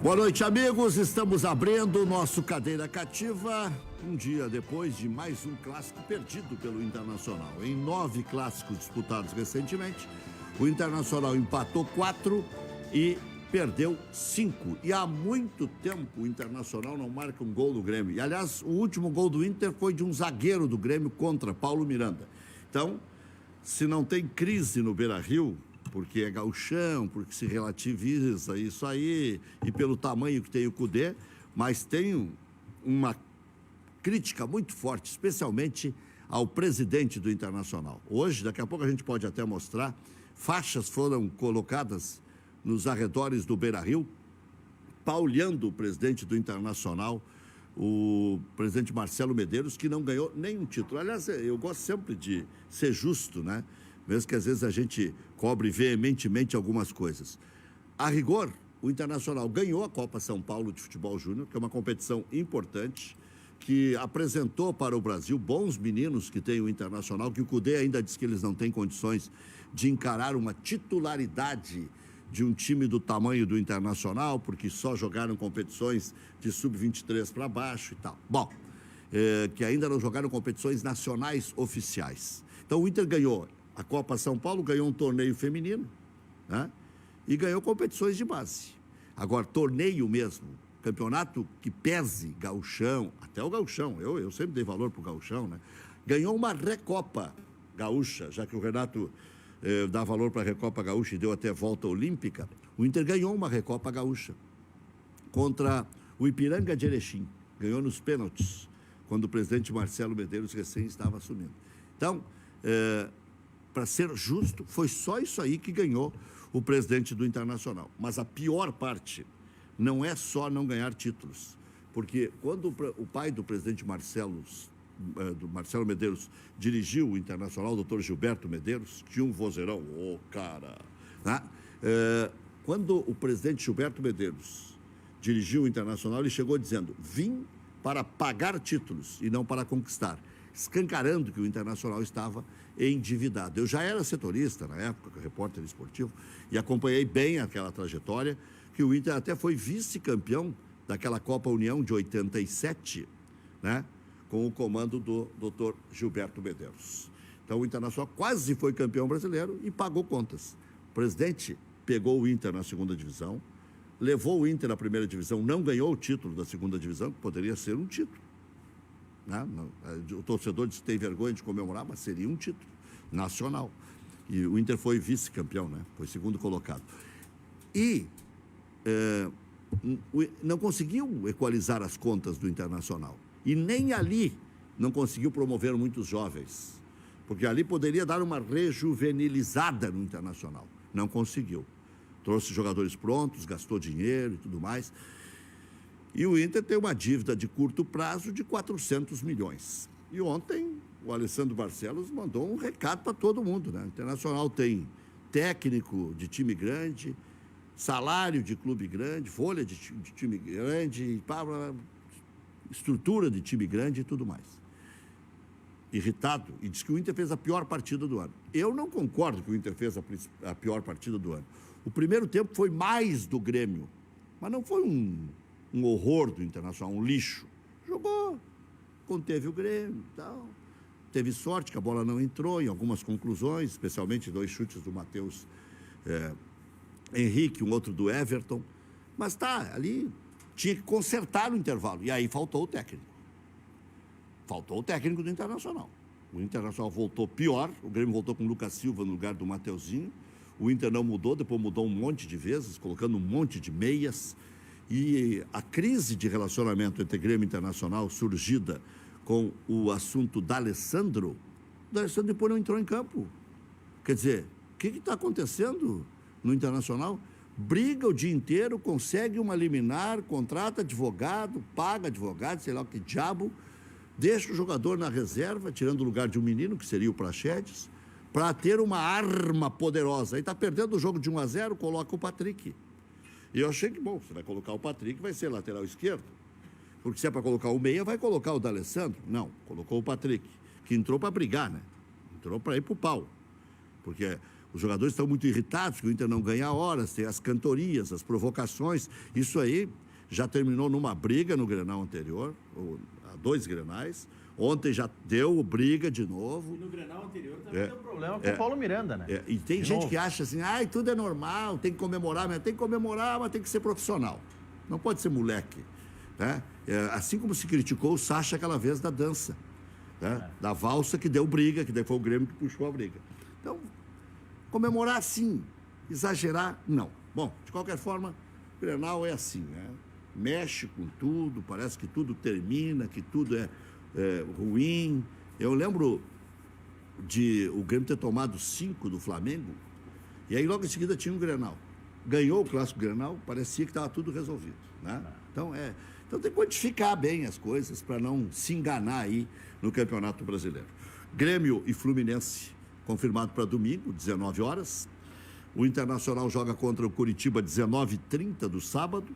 Boa noite, amigos. Estamos abrindo o nosso Cadeira Cativa, um dia depois de mais um clássico perdido pelo Internacional. Em 9 clássicos disputados recentemente, o Internacional empatou 4 e perdeu 5. E há muito tempo o Internacional não marca um gol do Grêmio. E, aliás, o último gol do Inter foi de um zagueiro do Grêmio contra Paulo Miranda. Então, se não tem crise no Beira-Rio, porque é gauchão, porque se relativiza isso aí, e pelo tamanho que tem o Cudê, mas tem uma crítica muito forte, especialmente ao presidente do Internacional. Hoje, daqui a pouco a gente pode até mostrar, faixas foram colocadas nos arredores do Beira-Rio, pauleando o presidente do Internacional, o presidente Marcelo Medeiros, que não ganhou nenhum título. Aliás, eu gosto sempre de ser justo, né? Mesmo que às vezes a gente cobre veementemente algumas coisas. A rigor, o Internacional ganhou a Copa São Paulo de Futebol Júnior, que é uma competição importante, que apresentou para o Brasil bons meninos que tem o Internacional, que o Cudê ainda diz que eles não têm condições de encarar uma titularidade de um time do tamanho do Internacional, porque só jogaram competições de sub-23 para baixo e tal. Bom, que ainda não jogaram competições nacionais oficiais. Então o Inter ganhou a Copa São Paulo, ganhou um torneio feminino, né? E ganhou competições de base. Agora, torneio mesmo, campeonato que pese gauchão, até o gauchão, eu sempre dei valor para o gauchão, né? Ganhou uma Recopa gaúcha, já que o Renato dá valor para a Recopa gaúcha e deu até volta olímpica. O Inter ganhou uma Recopa gaúcha contra o Ipiranga de Erechim. Ganhou nos pênaltis, quando o presidente Marcelo Medeiros recém estava assumindo. Então, para ser justo, foi só isso aí que ganhou o presidente do Internacional. Mas a pior parte não é só não ganhar títulos, porque quando o pai do presidente Marcelo Medeiros dirigiu o Internacional, o doutor Gilberto Medeiros, tinha um vozeirão, cara, né? Quando o presidente Gilberto Medeiros dirigiu o Internacional, ele chegou dizendo: vim para pagar títulos e não para conquistar, escancarando que o Internacional estava endividado. Eu já era setorista na época, repórter esportivo, e acompanhei bem aquela trajetória, que o Inter até foi vice-campeão daquela Copa União de 87, né, com o comando do doutor Gilberto Medeiros. Então o Internacional quase foi campeão brasileiro e pagou contas. O presidente pegou o Inter na segunda divisão, levou o Inter à primeira divisão, não ganhou o título da segunda divisão, que poderia ser um título. O torcedor disse que tem vergonha de comemorar, mas seria um título nacional. E o Inter foi vice-campeão, né? Foi segundo colocado. E não conseguiu equalizar as contas do Internacional. E nem ali não conseguiu promover muitos jovens. Porque ali poderia dar uma rejuvenilizada no Internacional. Não conseguiu. Trouxe jogadores prontos, gastou dinheiro e tudo mais. E o Inter tem uma dívida de curto prazo de 400 milhões. E ontem o Alessandro Barcelos mandou um recado para todo mundo, né? O Internacional tem técnico de time grande, salário de clube grande, folha de time grande, estrutura de time grande e tudo mais. Irritado, e diz que o Inter fez a pior partida do ano. Eu não concordo que o Inter fez a pior partida do ano. O primeiro tempo foi mais do Grêmio, mas não foi um horror do Internacional, um lixo. Jogou, conteve o Grêmio e tal. Teve sorte que a bola não entrou em algumas conclusões, especialmente 2 chutes do Matheus Henrique, um outro do Everton. Mas ali tinha que consertar no intervalo. E aí faltou o técnico. Faltou o técnico do Internacional. O Internacional voltou pior, o Grêmio voltou com o Lucas Silva no lugar do Mateuzinho. O Inter não mudou, depois mudou um monte de vezes, colocando um monte de meias. E a crise de relacionamento entre Grêmio e Internacional, surgida com o assunto D'Alessandro, depois não entrou em campo. Quer dizer, o que está acontecendo no Internacional? Briga o dia inteiro, consegue uma liminar, contrata advogado, paga advogado, sei lá o que diabo, deixa o jogador na reserva, tirando o lugar de um menino, que seria o Praxedes, para ter uma arma poderosa. Aí está perdendo o jogo de 1-0, coloca o Patrick. E eu achei que, bom, você vai colocar o Patrick, vai ser lateral esquerdo. Porque se é para colocar o meia, vai colocar o D'Alessandro. Não, colocou o Patrick, que entrou para brigar, né? Entrou para ir para o pau. Porque Os jogadores estão muito irritados que o Inter não ganha horas, tem as cantorias, as provocações. Isso aí já terminou numa briga no Grenal anterior, há 2 Grenais. Ontem já deu briga de novo. E no Grenal anterior também deu problema com o Paulo Miranda, né? E tem gente que acha assim, tudo é normal, tem que comemorar, mas tem que comemorar, mas tem que ser profissional. Não pode ser moleque. Né? Assim como se criticou o Sacha aquela vez da dança, né? Da valsa que deu briga, que daí foi o Grêmio que puxou a briga. Então, comemorar sim, exagerar, não. Bom, de qualquer forma, o Grenal é assim, né? Mexe com tudo, parece que tudo termina, que tudo é ruim. Eu lembro de o Grêmio ter tomado 5 do Flamengo, e aí logo em seguida tinha um Grenal. Ganhou o Clássico Grenal, parecia que estava tudo resolvido, né? Então tem que quantificar bem as coisas para não se enganar aí no Campeonato Brasileiro. Grêmio e Fluminense, confirmado para domingo, 19 horas. O Internacional joga contra o Coritiba, 19h30 do sábado.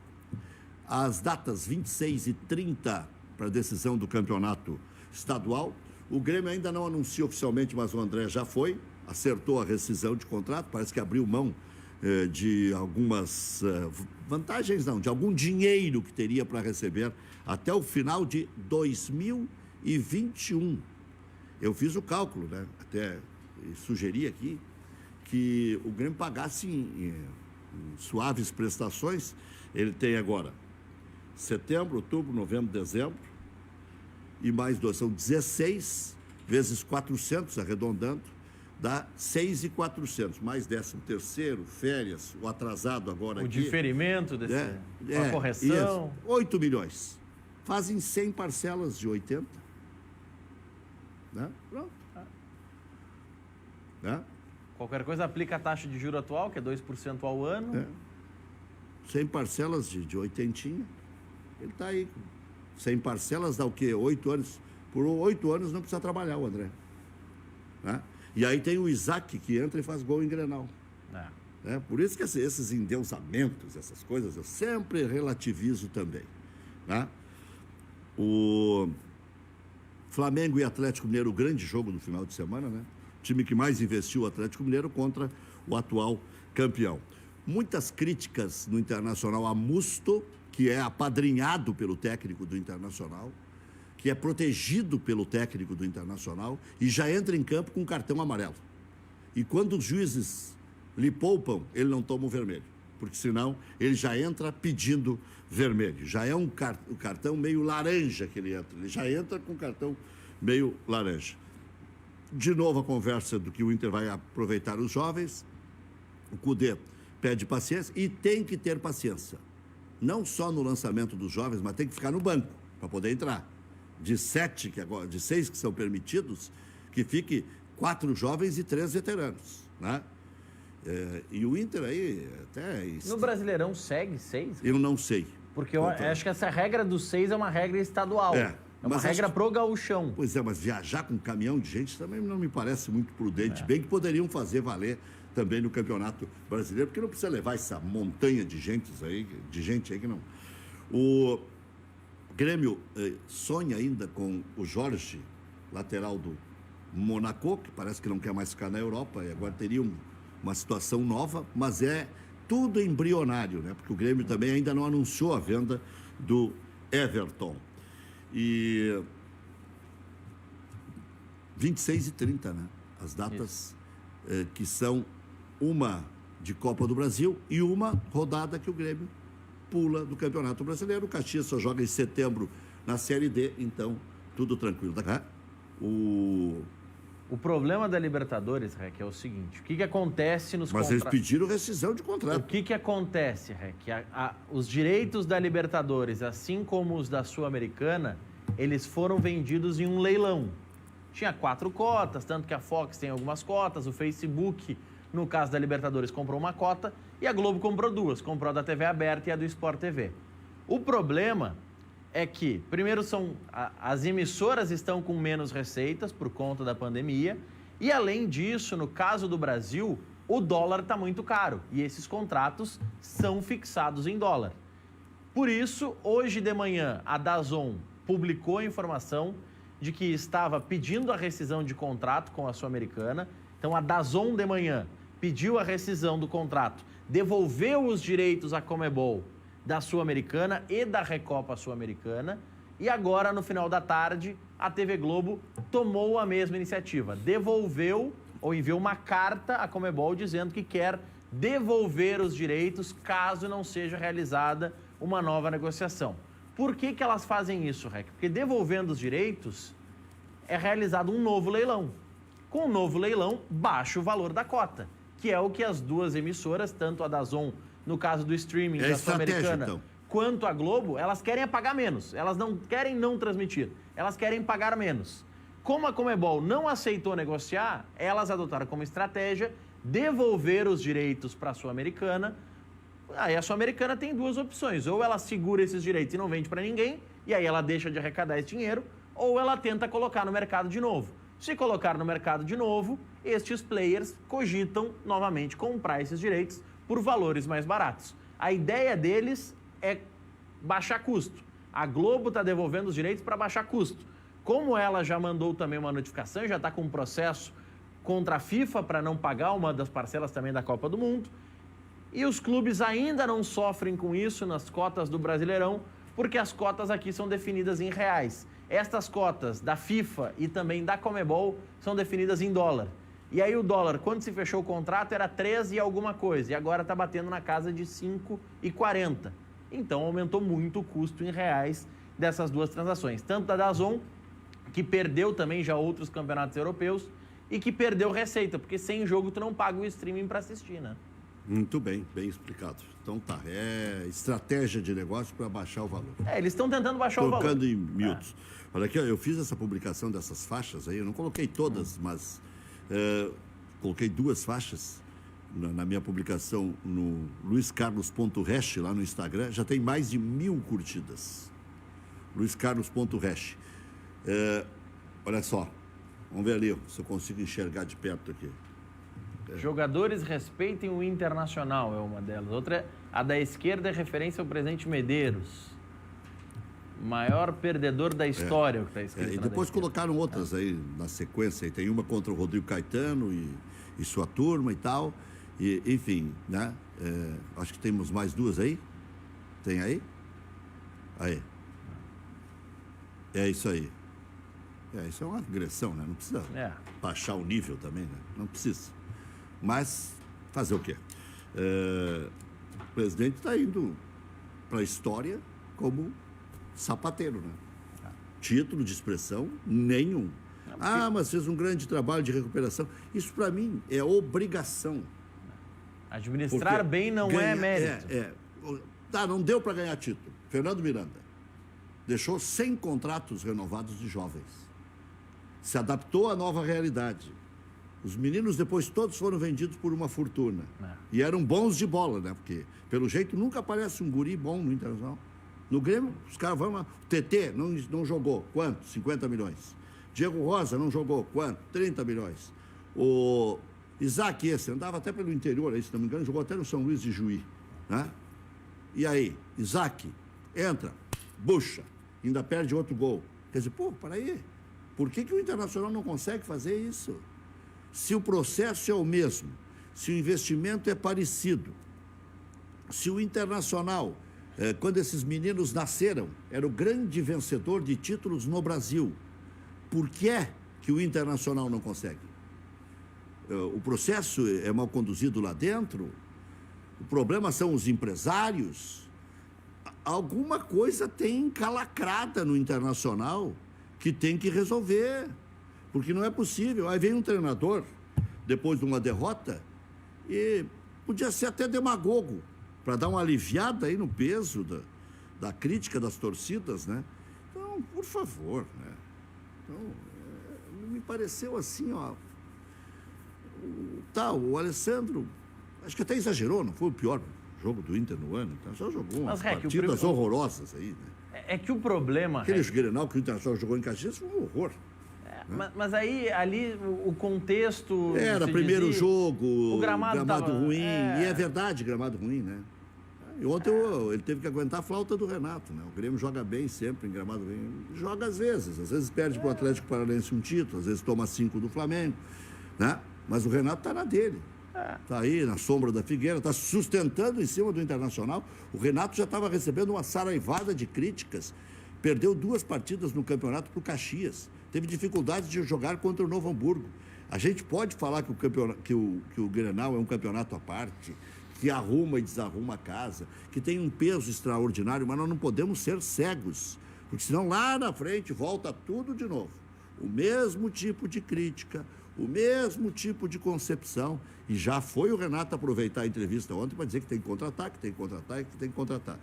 As datas 26 e 30 para a decisão do campeonato estadual. O Grêmio ainda não anunciou oficialmente, mas o André já foi, acertou a rescisão de contrato, parece que abriu mão de algumas vantagens, não, de algum dinheiro que teria para receber até o final de 2021. Eu fiz o cálculo, né? Até sugeri aqui que o Grêmio pagasse em suaves prestações. Ele tem agora setembro, outubro, novembro, dezembro, e mais 2, são 16 vezes 400, arredondando, dá 6.400, mais 13º, férias, o atrasado agora o aqui. O diferimento, a correção. Isso, 8 milhões. Fazem 100 parcelas de 80. Né? Pronto. Né? Qualquer coisa aplica a taxa de juro atual, que é 2% ao ano. 100 parcelas de 80. Ele está aí. 100 parcelas dá o quê? 8 anos. Por 8 anos não precisa trabalhar o André. Né? E aí tem o Isaac que entra e faz gol em Grenal. Por isso que esses endeusamentos, essas coisas, eu sempre relativizo também. Né? O Flamengo e Atlético Mineiro, o grande jogo do final de semana, né? O time que mais investiu, o Atlético Mineiro, contra o atual campeão. Muitas críticas no Internacional a Musto, que é apadrinhado pelo técnico do Internacional, que é protegido pelo técnico do Internacional e já entra em campo com cartão amarelo. E quando os juízes lhe poupam, ele não toma o vermelho, porque senão ele já entra pedindo vermelho. Já é um cartão meio laranja que ele entra, ele já entra com cartão meio laranja. De novo a conversa do que o Inter vai aproveitar os jovens. O Cudê pede paciência e tem que ter paciência. Não só no lançamento dos jovens, mas tem que ficar no banco para poder entrar. De 6 que são permitidos, que fique 4 jovens e 3 veteranos, né? E o Inter aí até... No Brasileirão segue 6? Eu não sei. Porque eu acho que essa regra dos 6 é uma regra estadual. É uma regra pro gauchão. Pois é, mas viajar com um caminhão de gente também não me parece muito prudente. Bem que poderiam fazer valer também no Campeonato Brasileiro, porque não precisa levar essa montanha de gente aí que não... O Grêmio sonha ainda com o Jorge, lateral do Monaco, que parece que não quer mais ficar na Europa, e agora teria uma situação nova, mas é tudo embrionário, né? Porque o Grêmio também ainda não anunciou a venda do Everton. E 26 e 30, né? As datas que são uma de Copa do Brasil e uma rodada que o Grêmio pula do Campeonato Brasileiro. O Caxias só joga em setembro na Série D, então tudo tranquilo. O problema da Libertadores, Rec, é o seguinte: o que acontece nos contratos? Mas eles pediram rescisão de contrato. O que acontece, Rec? Os direitos da Libertadores, assim como os da Sul-Americana, eles foram vendidos em um leilão. Tinha 4 cotas, tanto que a Fox tem algumas cotas, o Facebook, no caso da Libertadores, comprou uma cota e a Globo comprou 2, comprou a da TV aberta e a do Sport TV. O problema é que, primeiro, as emissoras estão com menos receitas por conta da pandemia e, além disso, no caso do Brasil, o dólar está muito caro e esses contratos são fixados em dólar. Por isso, hoje de manhã, a DAZN publicou a informação de que estava pedindo a rescisão de contrato com a Sul-Americana. Então, a DAZN de manhã pediu a rescisão do contrato, devolveu os direitos à Conmebol da Sul-Americana e da Recopa Sul-Americana, e agora, no final da tarde, a TV Globo tomou a mesma iniciativa, devolveu ou enviou uma carta à Conmebol dizendo que quer devolver os direitos caso não seja realizada uma nova negociação. Por que elas fazem isso, Rec? Porque devolvendo os direitos é realizado um novo leilão. Com o novo leilão, baixa o valor da cota, que é o que as duas emissoras, tanto a DAZN, no caso do streaming da Sul-Americana, então, quanto a Globo, elas querem pagar menos. Elas não querem não transmitir, elas querem pagar menos. Como a Conmebol não aceitou negociar, elas adotaram como estratégia devolver os direitos para a Sul-Americana. Aí a Sul-Americana tem duas opções: ou ela segura esses direitos e não vende para ninguém, e aí ela deixa de arrecadar esse dinheiro, ou ela tenta colocar no mercado de novo. Se colocar no mercado de novo, estes players cogitam novamente comprar esses direitos por valores mais baratos. A ideia deles é baixar custo. A Globo está devolvendo os direitos para baixar custo. Como ela já mandou também uma notificação, já está com um processo contra a FIFA para não pagar uma das parcelas também da Copa do Mundo, e os clubes ainda não sofrem com isso nas cotas do Brasileirão, porque as cotas aqui são definidas em reais. Estas cotas da FIFA e também da Conmebol são definidas em dólar. E aí o dólar, quando se fechou o contrato, era 13 e alguma coisa, e agora está batendo na casa de 5,40. Então aumentou muito o custo em reais dessas duas transações. Tanto da DAZN, que perdeu também já outros campeonatos europeus, e que perdeu receita, porque sem jogo tu não paga o streaming para assistir, né? Muito bem, bem explicado. Então tá, é estratégia de negócio para baixar o valor. Eles estão tentando baixar o valor. Colocando em miúdos. Olha aqui, ó, eu fiz essa publicação dessas faixas aí, eu não coloquei todas, mas coloquei duas faixas na minha publicação no luiscarlos.hash, lá no Instagram, já tem mais de 1000 curtidas. luiscarlos.hash. Olha só, vamos ver ali, se eu consigo enxergar de perto aqui. Jogadores respeitem o Internacional, é uma delas. Outra, a da esquerda, é referência ao presidente Medeiros. Maior perdedor da história, o que está escrito. E depois colocaram outras aí na sequência. Tem uma contra o Rodrigo Caetano e sua turma e tal. E, enfim, né? Acho que temos mais duas aí. Tem aí? Aí. É isso aí. Isso é uma agressão, né? Não precisa baixar o nível também, né? Não precisa. Mas fazer o quê? O presidente está indo para a história como sapateiro, né? Título de expressão, nenhum. Mas fez um grande trabalho de recuperação. Isso, para mim, é obrigação. Administrar porque bem não é mérito. Não deu para ganhar título. Fernando Miranda deixou 100 contratos renovados de jovens. Se adaptou à nova realidade. Os meninos depois todos foram vendidos por uma fortuna. E eram bons de bola, né? Porque, pelo jeito, nunca aparece um guri bom no Internacional. No Grêmio, os caras vão lá. O TT não jogou. Quanto? 50 milhões. Diego Rosa não jogou. Quanto? 30 milhões. O Isaac esse, andava até pelo interior, aí, se não me engano, jogou até no São Luís de Juí. Né? E aí, Isaac entra, bucha, ainda perde outro gol. Quer dizer, peraí. Por que o Internacional não consegue fazer isso? Se o processo é o mesmo, se o investimento é parecido, se o Internacional, quando esses meninos nasceram, era o grande vencedor de títulos no Brasil, por que é que o Internacional não consegue? O processo é mal conduzido lá dentro? O problema são os empresários? Alguma coisa tem encalacrada no Internacional que tem que resolver. Porque não é possível. Aí vem um treinador, depois de uma derrota, e podia ser até demagogo, para dar uma aliviada aí no peso da crítica das torcidas, né? Então, por favor, né? Então, me pareceu assim, ó. O Alessandro, acho que até exagerou, não foi o pior jogo do Inter no ano, então só jogou umas partidas horrorosas aí, né? É que o problema... Aquele Grenal que o Internacional jogou em Caxias foi um horror. Mas aí, ali, o contexto... Era primeiro jogo, o gramado ruim, e é verdade, gramado ruim, né? E ontem ele teve que aguentar a flauta do Renato, né? O Grêmio joga bem sempre em gramado ruim, joga às vezes perde para o Atlético Paranaense um título, às vezes toma 5 do Flamengo, né? Mas o Renato está na dele. Está aí na sombra da figueira, está se sustentando em cima do Internacional. O Renato já estava recebendo uma saraivada de críticas. Perdeu 2 partidas no campeonato para o Caxias. Teve dificuldade de jogar contra o Novo Hamburgo. A gente pode falar que o Grenal é um campeonato à parte, que arruma e desarruma a casa, que tem um peso extraordinário, mas nós não podemos ser cegos, porque senão lá na frente volta tudo de novo. O mesmo tipo de crítica, o mesmo tipo de concepção. E já foi o Renato aproveitar a entrevista ontem para dizer que tem que contratar, que tem que contratar e que tem que contratar.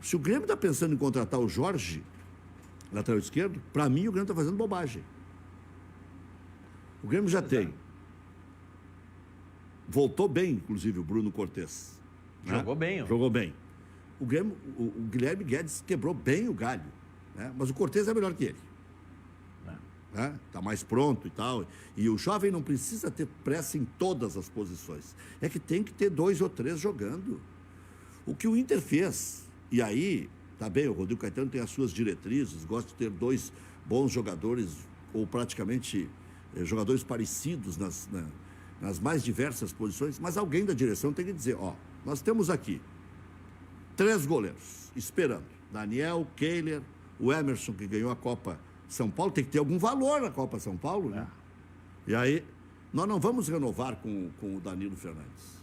Se o Grêmio está pensando em contratar o Jorge, lateral esquerdo, para mim o Grêmio está fazendo bobagem. O Grêmio já tem. Voltou bem, inclusive, o Bruno Cortez. Jogou bem. Ó. Jogou bem. O Guilherme Guedes quebrou bem o galho, né? Mas o Cortez é melhor que ele. Está mais pronto e tal. E o jovem não precisa ter pressa em todas as posições. É que tem que ter 2 ou 3 jogando. O que o Inter fez, e aí, tá bem, o Rodrigo Caetano tem as suas diretrizes, gosta de ter 2 bons jogadores, ou praticamente jogadores parecidos nas mais diversas posições, mas alguém da direção tem que dizer, nós temos aqui 3 goleiros esperando. Daniel, Kehler, o Emerson, que ganhou a Copa São Paulo, tem que ter algum valor na Copa São Paulo, né? E aí, nós não vamos renovar com o Danilo Fernandes.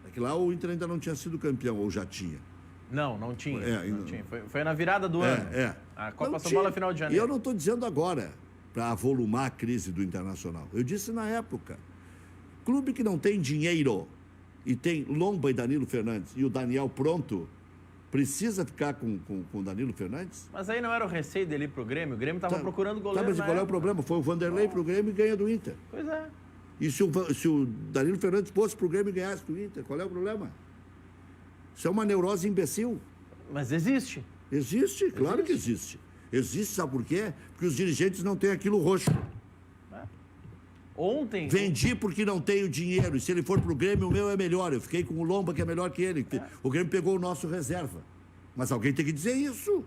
É que lá o Inter ainda não tinha sido campeão, ou já tinha. Não tinha. Não tinha. Foi na virada do ano. A Copa São Paulo é final de janeiro. E eu não estou dizendo agora, para avolumar a crise do Internacional. Eu disse na época, clube que não tem dinheiro e tem Lomba e Danilo Fernandes e o Daniel pronto, precisa ficar com o Danilo Fernandes? Mas aí não era o receio dele ir pro Grêmio? O Grêmio estava procurando goleiro. Mas qual é o problema? Foi o Vanderlei pro Grêmio e ganha do Inter. Pois é. E se o Danilo Fernandes fosse pro Grêmio e ganhasse do Inter, qual é o problema? Isso é uma neurose imbecil. Mas existe. Existe, claro que existe. Existe, sabe por quê? Porque os dirigentes não têm aquilo roxo. Ontem... Vendi porque não tenho dinheiro. E se ele for pro Grêmio, o meu é melhor. Eu fiquei com o Lomba, que é melhor que ele. O Grêmio pegou o nosso reserva. Mas alguém tem que dizer isso.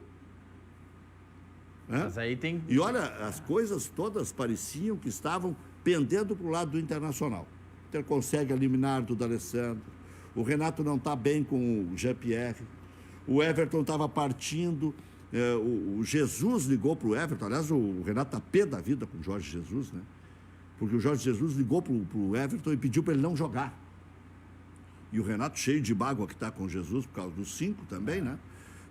Mas aí tem... E olha, as coisas todas pareciam que estavam pendendo para o lado do Internacional. O Inter consegue eliminar do D'Alessandro. O Renato não está bem com o Jean-Pierre. O Everton estava partindo. O Jesus ligou para o Everton. Aliás, o Renato está pé da vida com o Jorge Jesus, né? Porque o Jorge Jesus ligou para o Everton e pediu para ele não jogar. E o Renato, cheio de mágoa que está com o Jesus, por causa dos 5 também, né?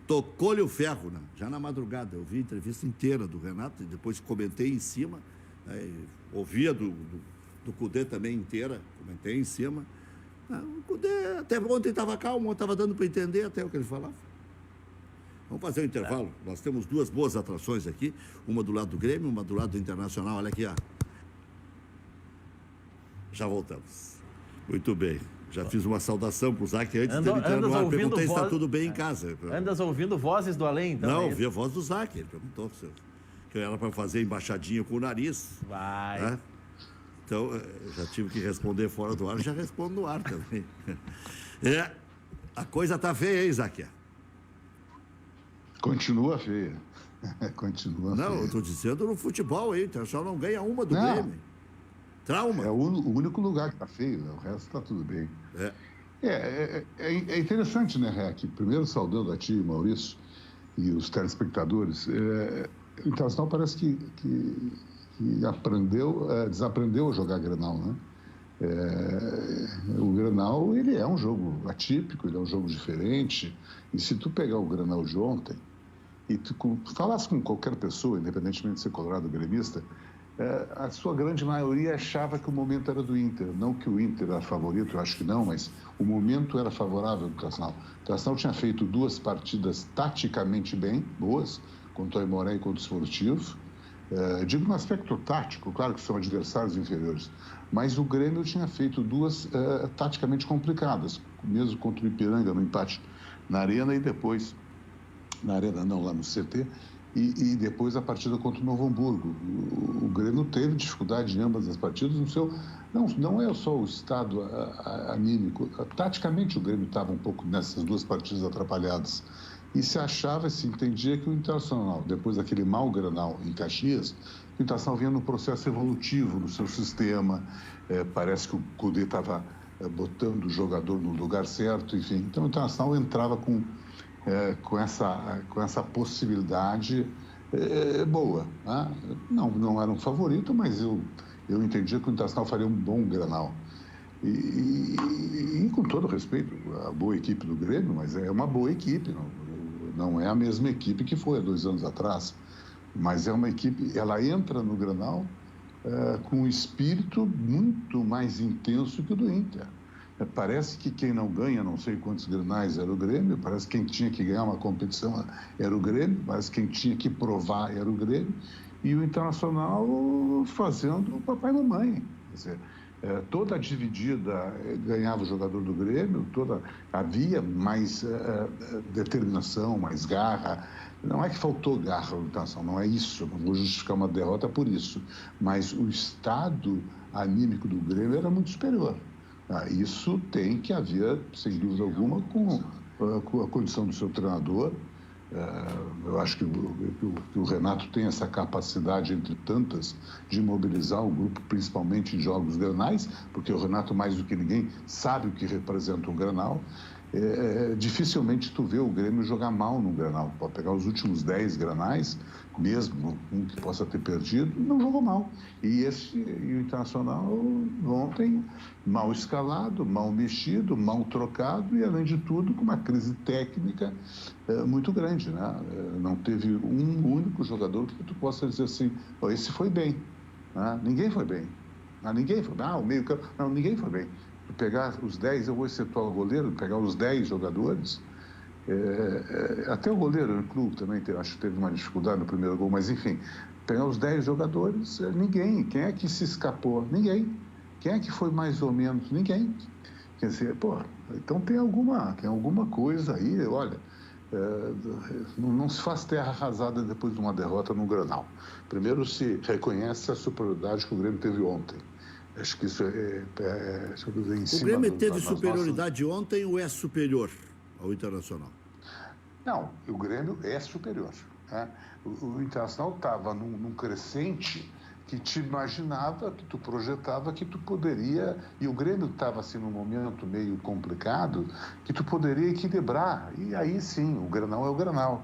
Tocou-lhe o ferro, né? Já na madrugada. Eu vi a entrevista inteira do Renato e depois comentei em cima. Ouvia do Cudê também inteira, comentei em cima. O Cudê até ontem estava calmo, estava dando para entender até o que ele falava. Vamos fazer um intervalo. Nós temos 2 boas atrações aqui, uma do lado do Grêmio, uma do lado do Internacional. Olha aqui, ó. Já voltamos. Muito bem. Já fiz uma saudação para o Zac antes dele entrar no ar. Perguntei se está tudo bem em casa. Andas ouvindo vozes do além, então? Não, ouvi a voz do Zac. Ele perguntou que era para fazer embaixadinha com o nariz. Vai. Né? Então, já tive que responder fora do ar, já respondo no ar também. A coisa está feia, hein, Zac? Continua feia. Continua feia. Não, eu estou dizendo no futebol aí. O Internacional não ganha uma do Grêmio. Trauma. É o único lugar que está feio, né? O resto está tudo bem. É interessante, né, Rec? Primeiro, saudando a ti, Maurício, e os telespectadores. O Internacional parece que desaprendeu a jogar Grenal, né? O Grenal, ele é um jogo atípico, ele é um jogo diferente. E se tu pegar o Grenal de ontem e tu falasse com qualquer pessoa, independentemente de ser colorado ou gremista, a sua grande maioria achava que o momento era do Inter. Não que o Inter era favorito, eu acho que não, mas o momento era favorável do Internacional. O Internacional tinha feito 2 partidas taticamente bem, boas, contra o Aimoré e contra o Esportivo. Digo no aspecto tático, claro que são adversários inferiores, mas o Grêmio tinha feito 2 taticamente complicadas, mesmo contra o Ipiranga no empate na Arena e depois, na Arena não, lá no CT, e depois a partida contra o Novo Hamburgo. O Grêmio teve dificuldade em ambas as partidas, não é só o estado anímico, taticamente o Grêmio estava um pouco nessas 2 partidas atrapalhadas. E se achava, se entendia que o Internacional, depois daquele mau Grenal em Caxias, o Internacional vinha num processo evolutivo no seu sistema. Parece que o Cudê estava botando o jogador no lugar certo, enfim. Então o Internacional entrava com essa possibilidade boa. Né? Não era um favorito, mas eu entendia que o Internacional faria um bom Grenal. E com todo respeito, a boa equipe do Grêmio, mas é uma boa equipe, não é a mesma equipe que foi há 2 anos atrás, mas é uma equipe, ela entra no Grenal com um espírito muito mais intenso que o do Inter. Parece que quem não ganha, não sei quantos Grenais, era o Grêmio, parece que quem tinha que ganhar uma competição era o Grêmio, parece que quem tinha que provar era o Grêmio, e o Internacional fazendo o papai e mamãe. Quer dizer, toda a dividida ganhava o jogador do Grêmio, havia mais determinação, mais garra. Não é que faltou garra no Internacional, não é isso, não vou justificar uma derrota por isso, mas o estado anímico do Grêmio era muito superior. Isso tem que haver, sem dúvida alguma, com a condição do seu treinador. Eu acho que o Renato tem essa capacidade, entre tantas, de mobilizar o grupo, principalmente em jogos grenais, porque o Renato, mais do que ninguém, sabe o que representa um Grenal. Dificilmente tu vê o Grêmio jogar mal no Grenal. Pode pegar os últimos 10 Grenais, mesmo um que possa ter perdido, não jogou mal. E o Internacional ontem, mal escalado, mal mexido, mal trocado e, além de tudo, com uma crise técnica muito grande. Né? Não teve um único jogador que tu possa dizer assim, esse foi bem. Né? Ninguém foi bem. Ninguém foi bem. O meio campo. Não, ninguém foi bem. Pegar os 10, eu vou excetuar o goleiro, pegar os 10 jogadores, até o goleiro no clube também, acho que teve uma dificuldade no primeiro gol, mas enfim, pegar os 10 jogadores, ninguém. Quem é que se escapou? Ninguém. Quem é que foi mais ou menos? Ninguém. Quer dizer, então tem alguma coisa aí, olha, não se faz terra arrasada depois de uma derrota no Grenal. Primeiro se reconhece a superioridade que o Grêmio teve ontem. Acho que isso em cima. O Grêmio teve superioridade ontem ou é superior ao Internacional? Não, o Grêmio é superior. Né? O Internacional estava num crescente que te imaginava, que tu projetava, que tu poderia... E o Grêmio estava assim num momento meio complicado, que tu poderia equilibrar. E aí sim, o Grenal é o Grenal.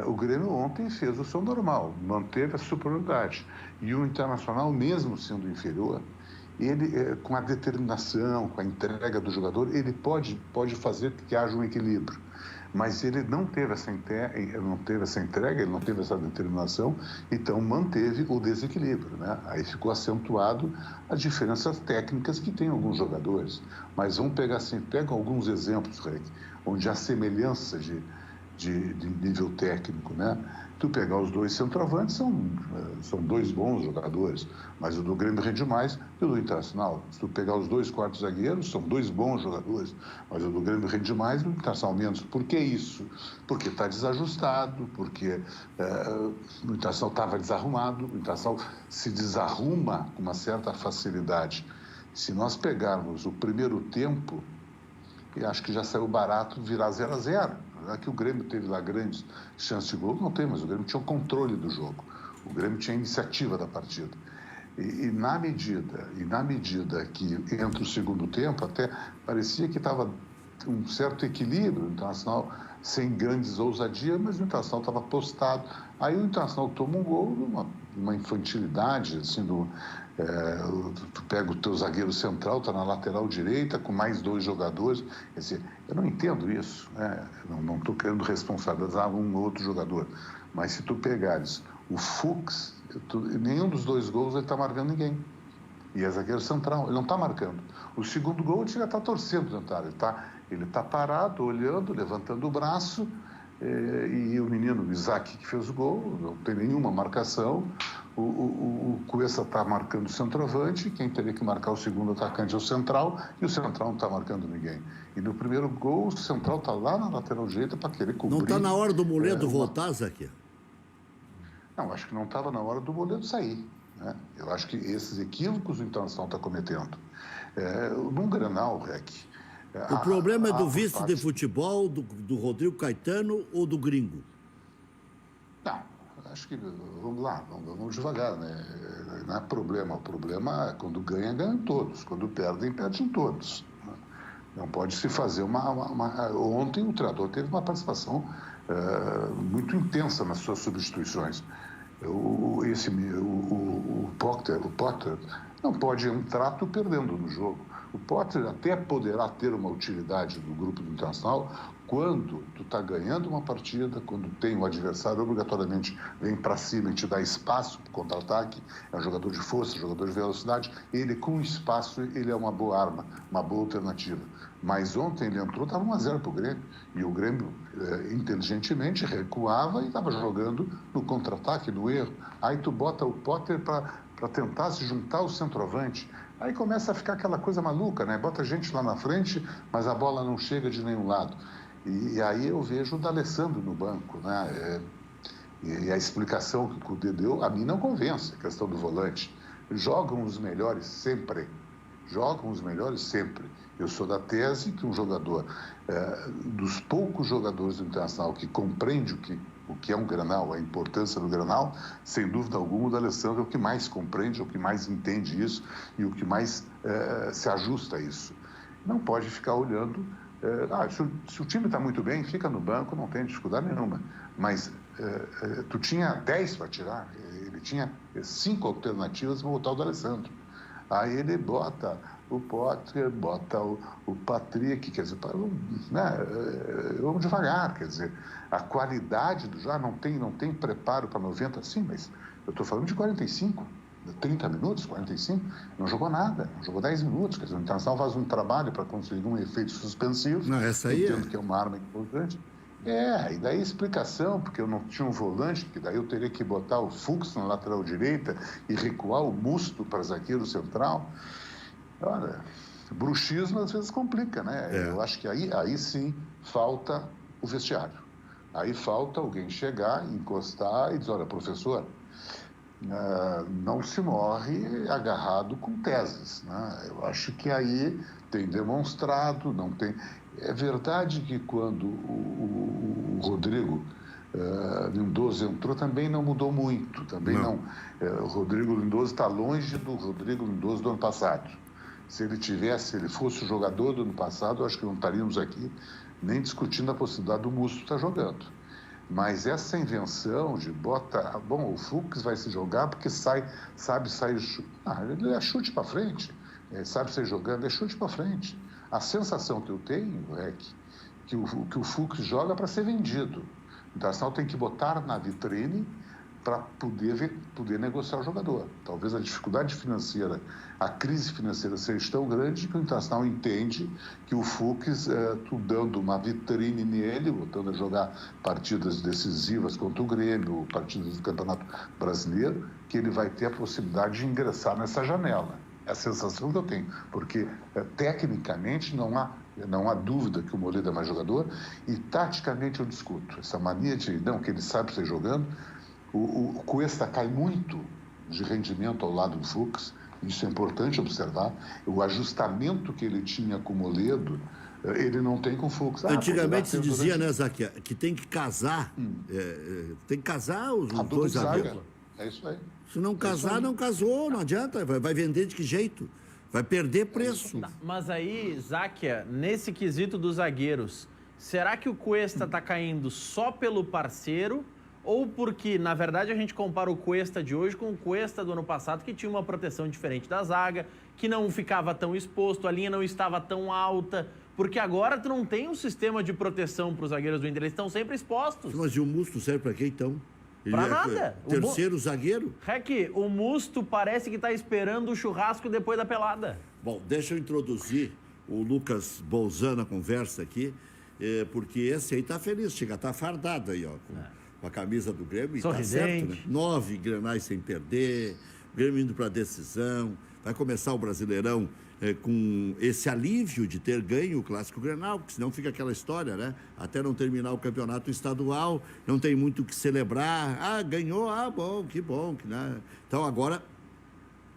O Grêmio ontem fez o seu normal, manteve a superioridade. E o Internacional, mesmo sendo inferior, ele, com a determinação, com a entrega do jogador, ele pode fazer que haja um equilíbrio. Mas ele não teve essa entrega, ele não teve essa determinação, então manteve o desequilíbrio. Né? Aí ficou acentuado as diferenças técnicas que tem alguns jogadores. Mas vamos pegar assim, pega alguns exemplos, Rick, onde há semelhança de nível técnico, né? Tu pegar os 2 centroavantes, são 2 bons jogadores, mas o do Grêmio rende mais que o do Internacional. Se tu pegar os 2 quartos zagueiros, são 2 bons jogadores, mas o do Grêmio rende mais e o do Internacional menos. Por que isso? Porque está desajustado, porque o Internacional estava desarrumado, o Internacional se desarruma com uma certa facilidade. Se nós pegarmos o primeiro tempo, eu acho que já saiu barato virar 0-0. Que o Grêmio teve lá grandes chances de gol, não tem, mas o Grêmio tinha o controle do jogo, o Grêmio tinha a iniciativa da partida. E na medida que entra o segundo tempo, até parecia que estava um certo equilíbrio, o Internacional sem grandes ousadias, mas o Internacional estava postado. Aí o Internacional toma um gol, uma infantilidade, assim, tu pega o teu zagueiro central, está na lateral direita, com mais 2 jogadores. Quer dizer, eu não entendo isso, né? Não estou querendo responsabilizar um ou outro jogador, mas se tu pegares o Fux, nenhum dos 2 gols ele está marcando ninguém. E é zagueiro central, ele não está marcando. O segundo gol ele já está torcendo dentro da área, ele está parado, olhando, levantando o braço, e o menino, o Isaac, que fez o gol, não tem nenhuma marcação. O Cuesta está marcando o centroavante, quem teria que marcar o segundo atacante é o central, e o central não está marcando ninguém. E no primeiro gol, o central está lá na lateral direita para querer cobrir. Não está na hora do Moledo voltar, Zaque? Não, acho que não estava na hora do Moledo sair. Né? Eu acho que esses equívocos o Internacional está cometendo. Num Grenal, Rec... O problema é do vice de futebol, do Rodrigo Caetano ou do Gringo? Não, acho que, vamos lá, vamos devagar, né? Não é problema. O problema é quando ganham todos. Quando perdem todos. Não pode se fazer Ontem o treinador teve uma participação muito intensa nas suas substituições. O Potter não pode entrar tu perdendo no jogo. O Potter até poderá ter uma utilidade no grupo do Internacional quando tu está ganhando uma partida, quando tem o adversário obrigatoriamente vem para cima e te dá espaço para o contra-ataque, é um jogador de força, jogador de velocidade, ele com espaço, ele é uma boa arma, uma boa alternativa. Mas ontem ele entrou, estava 1-0 para o Grêmio, e o Grêmio inteligentemente recuava e estava jogando no contra-ataque, no erro. Aí tu bota o Potter para tentar se juntar ao centroavante. Aí começa a ficar aquela coisa maluca, né? Bota gente lá na frente, mas a bola não chega de nenhum lado. E aí eu vejo o D'Alessandro no banco, né? E a explicação que o Cudê deu, a mim não convence, a questão do volante. Jogam os melhores sempre. Eu sou da tese que um jogador, dos poucos jogadores do Internacional que compreende o que é um Grenal, a importância do Grenal, sem dúvida alguma o D'Alessandro é o que mais compreende, é o que mais entende isso e o que mais se ajusta a isso. Não pode ficar olhando... se o time está muito bem, fica no banco, não tem dificuldade nenhuma. Mas tu tinha 10 para tirar, ele tinha 5 alternativas para botar o D'Alessandro. Aí ele bota o Potter, bota o Patrick, quer dizer, vamos devagar, quer dizer, a qualidade do jogo, não tem preparo para 90, sim, mas eu estou falando de 45, 30 minutos, 45, não jogou nada, não jogou 10 minutos, quer dizer, o Internacional faz um trabalho para conseguir um efeito suspensivo, não, essa aí entendo que é uma arma importante. E daí a explicação, porque eu não tinha um volante, que daí eu teria que botar o Fux na lateral direita e recuar o Musto para zagueiro central. Olha, bruxismo às vezes complica, né? Eu acho que aí sim falta o vestiário. Aí falta alguém chegar, encostar e dizer, olha, professor, não se morre agarrado com teses, né? Eu acho que aí tem demonstrado, não tem... É verdade que quando o Rodrigo Lindoso entrou, também não mudou muito, também não. O Rodrigo Lindoso está longe do Rodrigo Lindoso do ano passado. Se ele fosse o jogador do ano passado, eu acho que não estaríamos aqui nem discutindo a possibilidade do Musto estar jogando. Mas essa invenção de o Fux vai se jogar porque sabe sair chute. Ele é chute para frente, sabe sair jogando, é chute para frente. A sensação que eu tenho é que o Fux joga para ser vendido. O Internacional tem que botar na vitrine para poder negociar o jogador. Talvez a dificuldade financeira, a crise financeira seja tão grande que o Internacional entende que o Fux, tu dando uma vitrine nele, botando a jogar partidas decisivas contra o Grêmio, partidas do Campeonato Brasileiro, que ele vai ter a possibilidade de ingressar nessa janela. É a sensação que eu tenho, porque tecnicamente não há dúvida que o Moledo é mais jogador e taticamente eu discuto. Essa mania que ele sabe sair jogando, o Cuesta cai muito de rendimento ao lado do Fux, isso é importante observar. O ajustamento que ele tinha com o Moledo, ele não tem com o Fux. Antigamente se dizia, né, Zaquia, que tem que casar, tem que casar os dois zagueiros. É isso aí. Se não casar, não casou, não adianta. Vai vender de que jeito? Vai perder preço. Mas aí, Zaquia, nesse quesito dos zagueiros, será que o Cuesta está caindo só pelo parceiro ou porque, na verdade, a gente compara o Cuesta de hoje com o Cuesta do ano passado, que tinha uma proteção diferente da zaga, que não ficava tão exposto, a linha não estava tão alta, porque agora tu não tem um sistema de proteção para os zagueiros do Inter, eles estão sempre expostos. Mas e o Musto serve para quê, então? Ele pra nada. Terceiro zagueiro? Rec, o Musto parece que está esperando o churrasco depois da pelada. Bom, deixa eu introduzir o Lucas Bolzan na conversa aqui, porque esse aí tá feliz, tá fardado aí, ó, com a camisa do Grêmio. E tá certo, né? 9 Grenais sem perder, o Grêmio indo para a decisão, vai começar o Brasileirão com esse alívio de ter ganho o Clássico Grenal, porque senão fica aquela história, né? Até não terminar o campeonato estadual, não tem muito o que celebrar. Ganhou, bom, que bom. Né? Então agora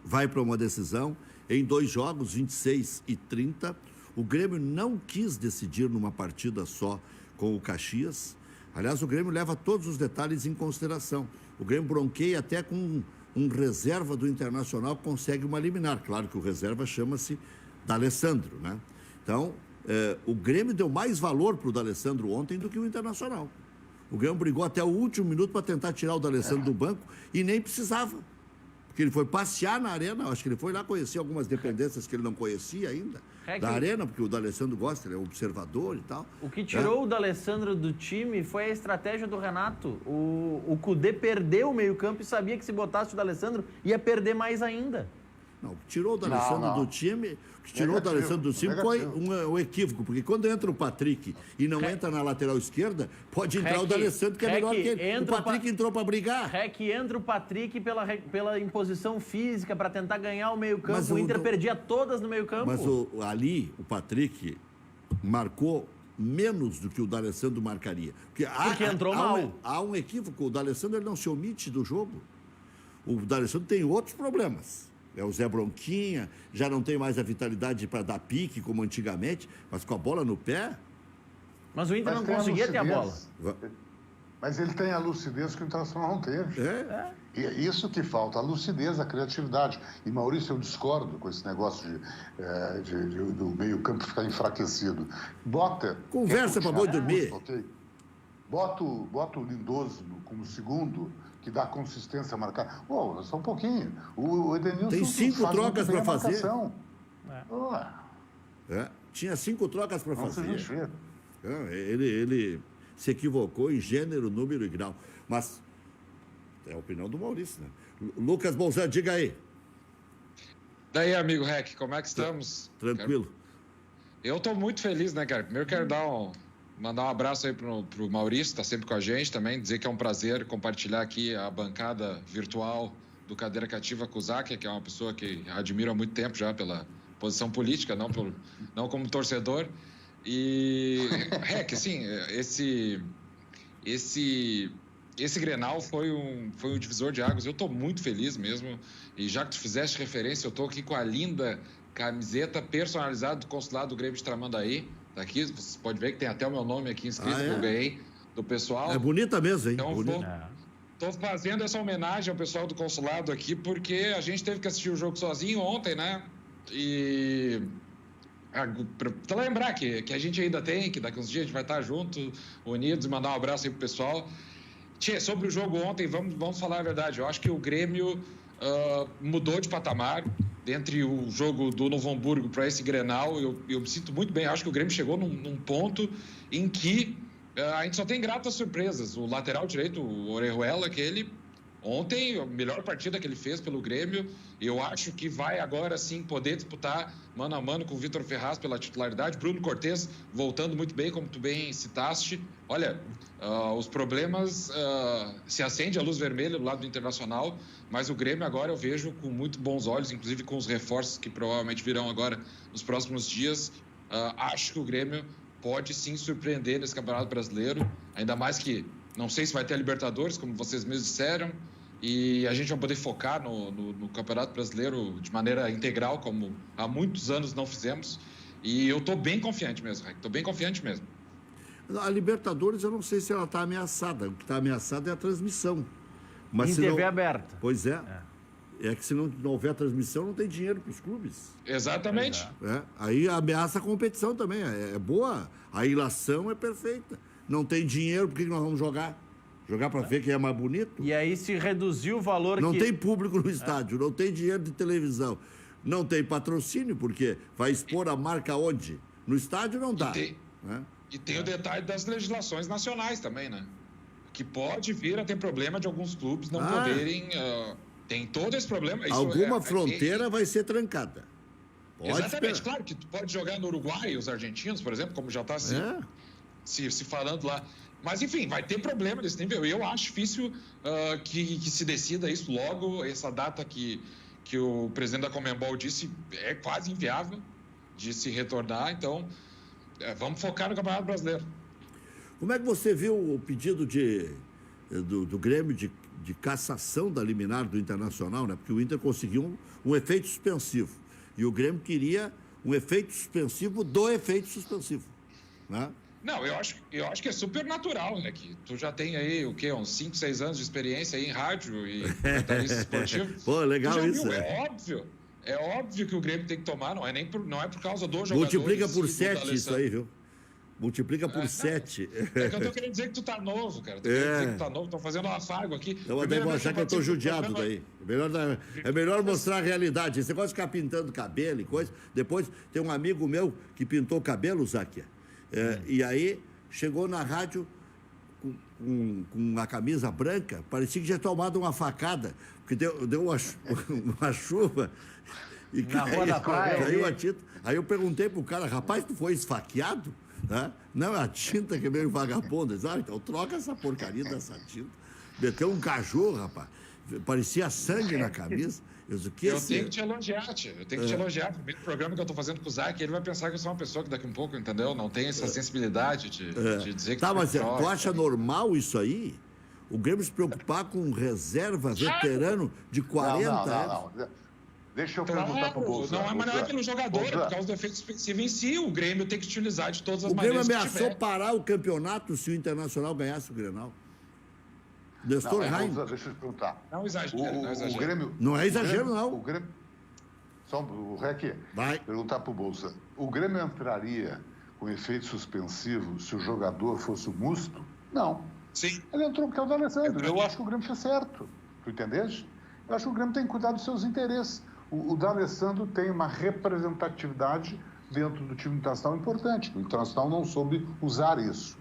vai para uma decisão em 2 jogos, 26 e 30. O Grêmio não quis decidir numa partida só com o Caxias. Aliás, o Grêmio leva todos os detalhes em consideração. O Grêmio bronqueia até com um reserva do Internacional que consegue uma liminar. Claro que o reserva chama-se D'Alessandro, né? Então, o Grêmio deu mais valor para o D'Alessandro ontem do que o Internacional. O Grêmio brigou até o último minuto para tentar tirar o D'Alessandro do banco e nem precisava. Porque ele foi passear na arena, acho que ele foi lá conhecer algumas dependências que ele não conhecia ainda, da arena, porque o D'Alessandro gosta, ele é observador e tal. O que tirou o D'Alessandro do time foi a estratégia do Renato. O Cudê perdeu o meio-campo e sabia que se botasse o D'Alessandro ia perder mais ainda. Não, o que tirou o D'Alessandro do time, o que tirou o D'Alessandro do time foi um equívoco, porque quando entra o Patrick e não entra na lateral esquerda, pode entrar o D'Alessandro, que é melhor que ele. O Patrick entrou para brigar. Entra o Patrick pela imposição física, para tentar ganhar o meio-campo. O Inter perdia todas no meio-campo. Mas ali, o Patrick marcou menos do que o D'Alessandro marcaria. Porque entrou mal. Há um equívoco, o D'Alessandro ele não se omite do jogo. O D'Alessandro tem outros problemas. É o Zé Bronquinha, já não tem mais a vitalidade para dar pique como antigamente, mas com a bola no pé... Mas o Inter não conseguia ter a bola. Mas ele tem a lucidez que o Internacional não teve. E é isso que falta, a lucidez, a criatividade. E, Maurício, eu discordo com esse negócio do meio-campo ficar enfraquecido. Conversa para boi dormir. Okay? Bota o Lindoso como segundo, que dá consistência a marcar. Só um pouquinho. O Edenilson tem 5 trocas para fazer. Tinha 5 trocas para fazer. Ele se equivocou em gênero, número e grau. Mas é a opinião do Maurício, né? Lucas Bolzan, diga aí. Daí, amigo Rec, como é que estamos? Tranquilo. Eu estou muito feliz, né, cara? Primeiro quero mandar um abraço aí pro Maurício, está sempre com a gente também, dizer que é um prazer compartilhar aqui a bancada virtual do Cadeira Cativa com o Zac, que é uma pessoa que admiro há muito tempo já pela posição política, não como torcedor. E, Rec, assim, esse Grenal foi um divisor de águas. Eu estou muito feliz mesmo, e já que tu fizeste referência, eu estou aqui com a linda camiseta personalizada do Consulado do Grêmio de Tramandaí. Aqui, você pode ver que tem até o meu nome aqui inscrito, que eu ganhei do pessoal. É bonita mesmo, hein? Então, estou fazendo essa homenagem ao pessoal do consulado aqui, porque a gente teve que assistir o jogo sozinho ontem, né? E para lembrar que a gente ainda tem, que daqui uns dias a gente vai estar junto, unidos, e mandar um abraço aí pro pessoal. Sobre o jogo ontem, vamos falar a verdade. Eu acho que o Grêmio mudou de patamar. Entre o jogo do Novo Hamburgo para esse Grenal, eu me sinto muito bem. Acho que o Grêmio chegou num ponto em que a gente só tem gratas surpresas. O lateral direito, o Orejuela, que ele ontem, a melhor partida que ele fez pelo Grêmio, eu acho que vai agora sim poder disputar mano a mano com o Vitor Ferraz pela titularidade. Bruno Cortes voltando muito bem, como tu bem citaste. Olha, os problemas, se acende a luz vermelha do lado do Internacional, mas o Grêmio agora eu vejo com muito bons olhos, inclusive com os reforços que provavelmente virão agora nos próximos dias. Acho que o Grêmio pode sim surpreender nesse Campeonato Brasileiro, ainda mais que não sei se vai ter a Libertadores, como vocês mesmos disseram, e a gente vai poder focar no Campeonato Brasileiro de maneira integral, como há muitos anos não fizemos. E eu estou bem confiante mesmo, Raik, estou bem confiante mesmo. A Libertadores, eu não sei se ela está ameaçada. O que está ameaçado é a transmissão. Mas em TV aberta. Pois é. É que se não houver transmissão, não tem dinheiro para os clubes. Exatamente. Aí ameaça a competição também. É boa. A ilação é perfeita. Não tem dinheiro, por que nós vamos jogar? Jogar para ver quem é mais bonito? E aí se reduziu o valor Não tem público no estádio, não tem dinheiro de televisão. Não tem patrocínio, porque vai expor a marca onde? No estádio não dá. E tem o detalhe das legislações nacionais também, né? Que pode vir a ter problema de alguns clubes não poderem... tem todo esse problema. Alguma fronteira vai ser trancada. Exatamente. Claro que tu pode jogar no Uruguai, os argentinos, por exemplo, como já está se falando lá. Mas, enfim, vai ter problema desse nível. Eu acho difícil que se decida isso logo. Essa data que o presidente da Conmebol disse é quase inviável de se retornar. Então, vamos focar no Campeonato Brasileiro. Como é que você viu o pedido do Grêmio de cassação da liminar do Internacional, né? Porque o Inter conseguiu um efeito suspensivo. E o Grêmio queria um efeito suspensivo do efeito suspensivo, né? Não, eu acho que é super natural, né? Que tu já tem aí, o quê? Uns 5, 6 anos de experiência aí em rádio e comentarista esportivo. Pô, legal isso. Viu? É óbvio que o Grêmio tem que tomar, não é por causa do jogador. Multiplica por 7 isso aí, viu? Multiplica por 7. É que eu tô querendo dizer que tu tá novo, cara. Tô querendo dizer que tu tá novo, tô fazendo um afago aqui. Então até vou achar que eu tô judiado daí. É melhor mostrar a realidade. Você gosta de ficar pintando cabelo e coisa. Depois tem um amigo meu que pintou cabelo, Záquia. E aí chegou na rádio com uma camisa branca, parecia que tinha tomado uma facada, porque deu uma chuva. E na rua da praia. Caiu a tinta. Aí eu perguntei pro cara, rapaz, tu foi esfaqueado? Não, é a tinta que é meio vagabunda. Então troca essa porcaria dessa tinta. Meteu um cachorro, rapaz. Parecia sangue na camisa. Eu tenho que te elogiar, tio. Eu tenho que te elogiar. O primeiro programa que eu tô fazendo com o Zac, ele vai pensar que eu sou uma pessoa que daqui a um pouco, entendeu? Não tem essa sensibilidade de dizer que... Tá, mas tu acha normal isso aí? O Grêmio se preocupar com um reserva veterano de 40 anos? Não. Deixa eu perguntar para o Bolsa. Não é pelo jogador, é por causa do efeito expressivo em si. O Grêmio tem que utilizar de todas as maneiras. O Grêmio ameaçou ameaçou parar o campeonato se o Internacional ganhasse o Grenal. Nestor Raim. Deixa eu te perguntar. Não exagero, não exagero. O Grêmio, não é exagero, não. O Grêmio, só o REC, vai perguntar para o Bolsa. O Grêmio entraria com efeito suspensivo se o jogador fosse o Musto? Não. Sim. Ele entrou porque é o D'Alessandro. Eu acho que o Grêmio fez certo. Tu entendeste? Eu acho que o Grêmio tem que cuidar dos seus interesses. O D'Alessandro tem uma representatividade dentro do time internacional importante. O Internacional não soube usar isso.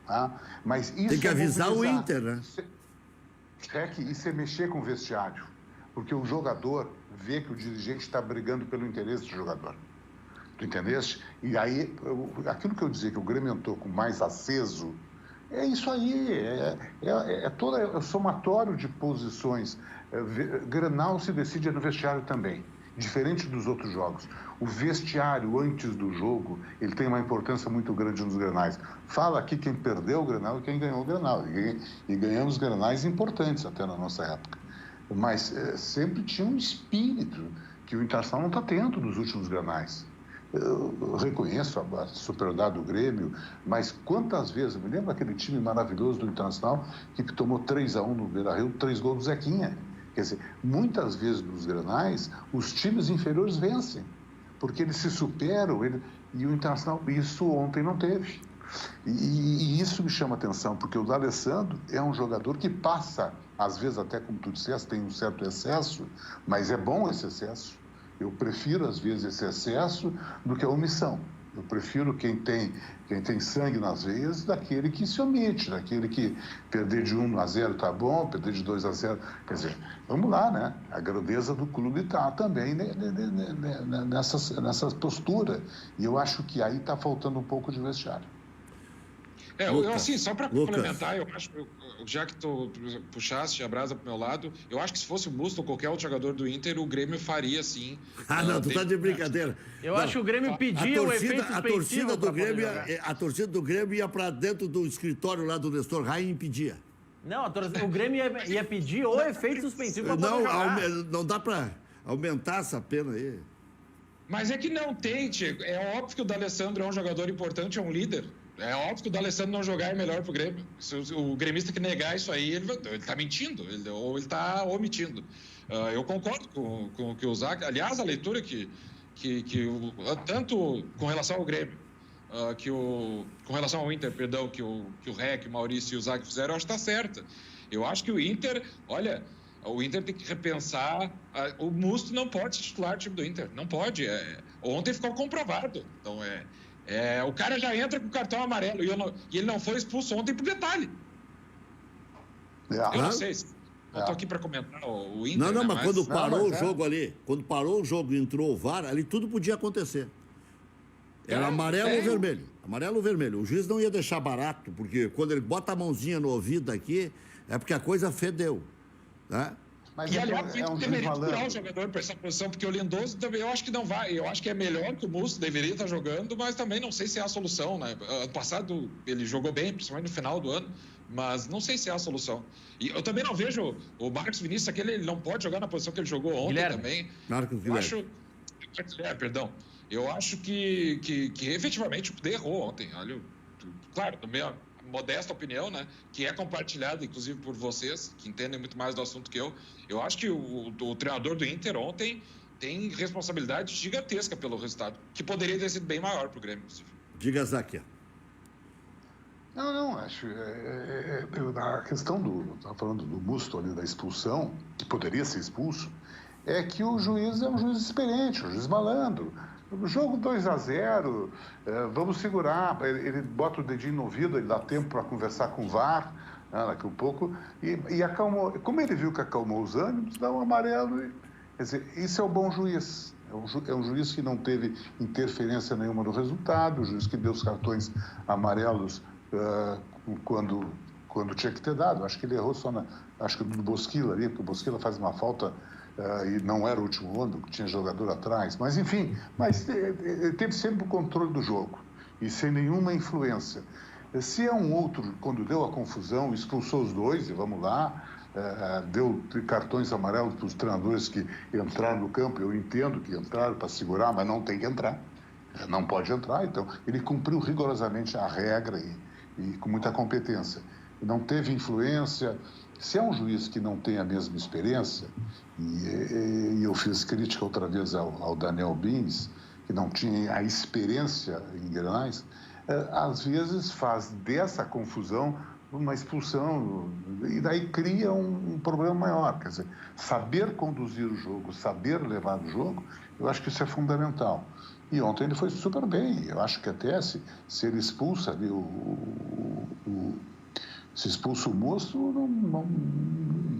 Tá? Mas isso tem que avisar o Inter, né? Isso é mexer com o vestiário. Porque o jogador vê que o dirigente está brigando pelo interesse do jogador. Tu entendeste? E aí, aquilo que eu dizia que o Grêmio entrou com mais aceso, é isso aí. É o somatório de posições. Grenal se decide no vestiário também, diferente dos outros jogos. O vestiário, antes do jogo, ele tem uma importância muito grande nos grenais. Fala aqui quem perdeu o Grenal e quem ganhou o Grenal. E ganhamos grenais importantes até na nossa época. Mas sempre tinha um espírito que o Internacional não está tendo nos últimos grenais. Eu reconheço a superioridade do Grêmio, mas quantas vezes, eu me lembro daquele time maravilhoso do Internacional que tomou 3-1 no Beira-Rio, 3 gols do Zequinha. Quer dizer, muitas vezes nos grenais, os times inferiores vencem, porque eles se superam, e o Internacional, isso ontem não teve. E isso me chama atenção, porque o D'Alessandro é um jogador que passa, às vezes até como tu disseste, tem um certo excesso, mas é bom esse excesso. Eu prefiro, às vezes, esse excesso do que a omissão. Eu prefiro quem tem sangue nas veias daquele que se omite, daquele que perder de 1-0 tá bom, perder de 2-0. Quer dizer, vamos lá, né? A grandeza do clube está também nessa postura. E eu acho que aí está faltando um pouco de vestiário. Assim, só para complementar, eu acho, já que tu puxaste a brasa pro meu lado, eu acho que se fosse o Musto ou qualquer outro jogador do Inter, o Grêmio faria, sim. Não, tu tá de brincadeira. Eu acho que o Grêmio pedia o efeito suspensivo. A torcida do Grêmio ia para dentro do escritório lá do Nestor Raim e impedia. Não, o Grêmio ia pedir o efeito suspensivo para poder jogar. Não dá para aumentar essa pena aí. Mas é que não tem, Diego. É óbvio que o D'Alessandro é um jogador importante, é um líder. É óbvio que o D'Alessandro não jogar é melhor pro Grêmio. Se o gremista que negar isso aí, ele tá mentindo, ou ele tá omitindo. Eu concordo com o que o Zac... Aliás, a leitura que tanto com relação ao Grêmio, com relação ao Inter, perdão, que o REC, o Maurício e o Zac fizeram, eu acho que tá certa. Eu acho que o Inter... Olha, o Inter tem que repensar... O Musto não pode ser titular do time do Inter. Não pode. Ontem ficou comprovado. Então, o cara já entra com o cartão amarelo e ele não foi expulso ontem por detalhe. Eu não sei se... Não estou aqui para comentar o Inter. Não, mas quando parou o jogo ali, quando parou o jogo e entrou o VAR, ali tudo podia acontecer. Era amarelo ou vermelho. Amarelo ou vermelho. O juiz não ia deixar barato, porque quando ele bota a mãozinha no ouvido aqui, é porque a coisa fedeu. Né? Mas aliás, o Inter deveria tirar o jogador para essa posição, porque o Lindoso também, eu acho que não vai. Eu acho que é melhor que o Musto, deveria estar jogando, mas também não sei se é a solução, né? Ano passado ele jogou bem, principalmente no final do ano, mas não sei se é a solução. E eu também não vejo o Marcos Vinícius, aquele ele não pode jogar na posição que ele jogou ontem Guilherme. Também. Marcos Guilherme. Eu acho que efetivamente errou ontem. Olha, claro, na minha modesta opinião, né, que é compartilhada, inclusive, por vocês, que entendem muito mais do assunto que eu acho que o treinador do Inter ontem tem responsabilidade gigantesca pelo resultado, que poderia ter sido bem maior para o Grêmio, inclusive. Diga, Záquia. Não, acho a questão estava falando do Musto ali, da expulsão, que poderia ser expulso, é que o juiz é um juiz experiente, um juiz malandro. O jogo 2-0, vamos segurar, ele bota o dedinho no ouvido, ele dá tempo para conversar com o VAR, daqui a um pouco, e acalmou. Como ele viu que acalmou os ânimos, dá um amarelo. Quer dizer, isso é o bom juiz. É um juiz que não teve interferência nenhuma no resultado, o juiz que deu os cartões amarelos quando tinha que ter dado. Acho que ele errou só acho que no Bosquila ali, porque o Bosquila faz uma falta e não era o último homem, porque tinha jogador atrás. Mas, enfim, ele teve sempre o controle do jogo e sem nenhuma influência. Se é um outro, quando deu a confusão, expulsou os dois, e vamos lá, deu cartões amarelos para os treinadores que entraram no campo. Eu entendo que entraram para segurar, mas não tem que entrar. Não pode entrar, então ele cumpriu rigorosamente a regra e com muita competência. Não teve influência. Se é um juiz que não tem a mesma experiência, e eu fiz crítica outra vez ao Daniel Bins, que não tinha a experiência em Grenais, às vezes faz dessa confusão uma expulsão, e daí cria um problema maior. Quer dizer, saber conduzir o jogo, saber levar o jogo, eu acho que isso é fundamental. E ontem ele foi super bem. Eu acho que até se ele expulsa ali se expulsa o Moço,